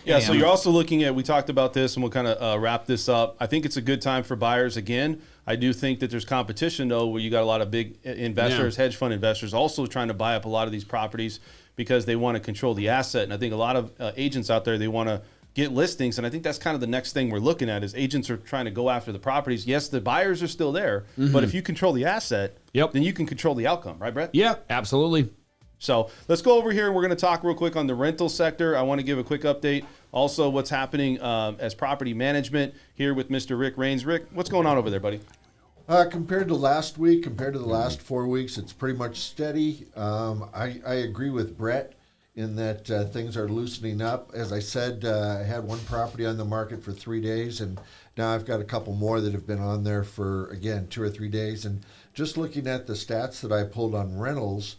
Yeah, so Yeah. you're also looking at, we talked about this and we'll kind of wrap this up. I think it's a good time for buyers again. I do think that there's competition, though, where you got a lot of big investors, hedge fund investors, also trying to buy up a lot of these properties because they want to control the asset. And I think a lot of agents out there, they want to get listings. And I think that's kind of the next thing we're looking at is agents are trying to go after the properties. Yes, the buyers are still there, but if you control the asset, then you can control the outcome. Right, Brett? Yeah, absolutely. So let's go over here and we're going to talk real quick on the rental sector. I want to give a quick update. Also, what's happening as property management here with Mr. Rick Rains. Rick, what's going on over there, buddy? Compared to last week, compared to the last 4 weeks, it's pretty much steady. I agree with Brett in that things are loosening up. As I said, I had one property on the market for 3 days, and now I've got a couple more that have been on there for, again, 2 or 3 days. And just looking at the stats that I pulled on rentals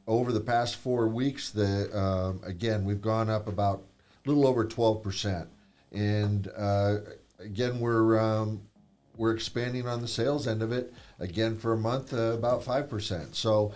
over the past 4 weeks, again, we've gone up about a little over 12%. And again, we're expanding on the sales end of it, again, for a month, about 5%. So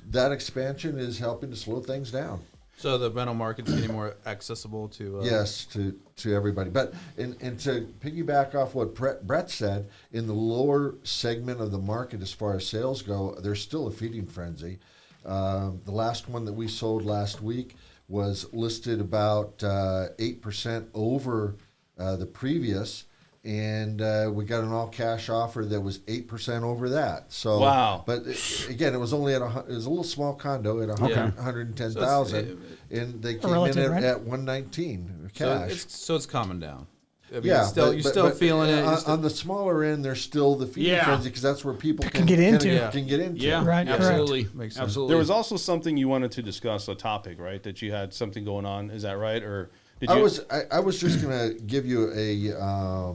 that expansion is helping to slow things down. So the rental market's getting more accessible to yes, to everybody. But and to piggyback off what Brett said, in the lower segment of the market as far as sales go, there's still a feeding frenzy. The last one that we sold last week was listed about 8% over the previous, and we got an all-cash offer that was 8% over that. So, wow! But again, it was only it was a little small condo at 110,000, and they came in at 119 cash. So it's calming down. I mean, Yeah, you're still feeling it. On the smaller end, there's still the feeding frenzy because that's where people can get into. Can get into. Yeah, Right, absolutely. Makes sense. Absolutely. There was also something you wanted to discuss, a topic, right? That you had something going on. Is that right? Or did you? I was just going to give you a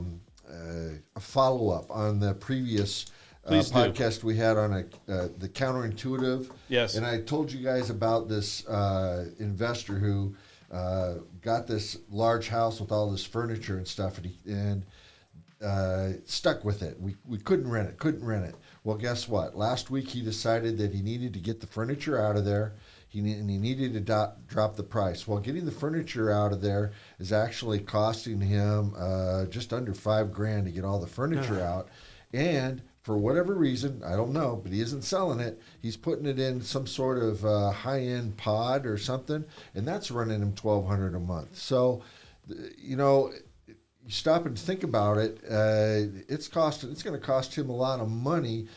follow up on the previous podcast we had on the counterintuitive. Yes. And I told you guys about this investor who got this large house with all this furniture and stuff, and stuck with it. We couldn't rent it. Well, guess what? Last week he decided that he needed to get the furniture out of there. He needed to drop the price. Well, getting the furniture out of there is actually costing him just under $5,000 to get all the furniture out. And for whatever reason, I don't know, but he isn't selling it. He's putting it in some sort of high-end pod or something, and that's running him $1,200 a month. So, you stop and think about it. It's going to cost him a lot of money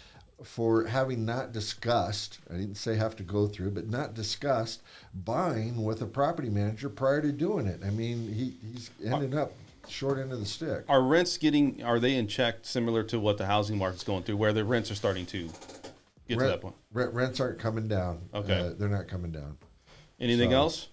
for having not discussed, I didn't say have to go through, but not discussed buying with a property manager prior to doing it. I mean, he's ended up short end of the stick. Are rents are they in check similar to what the housing market's going through, where the rents are starting to get to that point? Rents aren't coming down. Okay. They're not coming down. Anything else?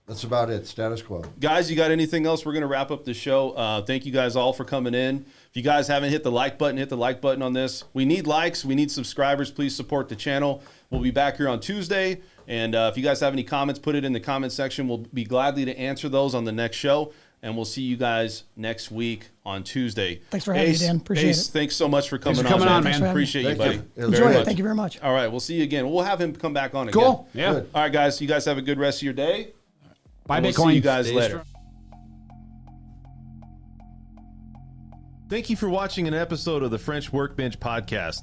That's about it. Status quo. Guys, you got anything else? We're going to wrap up the show. Thank you guys all for coming in. If you guys haven't hit the like button on this. We need likes. We need subscribers. Please support the channel. We'll be back here on Tuesday. And if you guys have any comments, put it in the comment section. We'll be gladly to answer those on the next show. And we'll see you guys next week on Tuesday. Thanks for having me, Dan. Appreciate it. Thanks so much for coming Thanks for coming on, man. Appreciate you, buddy. Enjoy it. Thank you very much. All right, we'll see you again. We'll have him come back on again. Cool. Yeah. Good. All right, guys. You guys have a good rest of your day. Bye, We'll Bitcoin. see you guys Stay later. strong. Thank you for watching an episode of the French Workbench Podcast.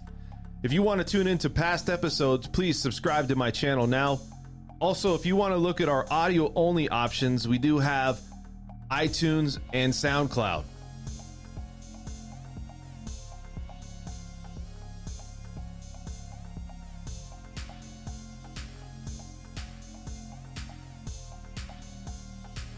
If you want to tune into past episodes, please subscribe to my channel now. Also, if you want to look at our audio-only options, we do have iTunes and SoundCloud.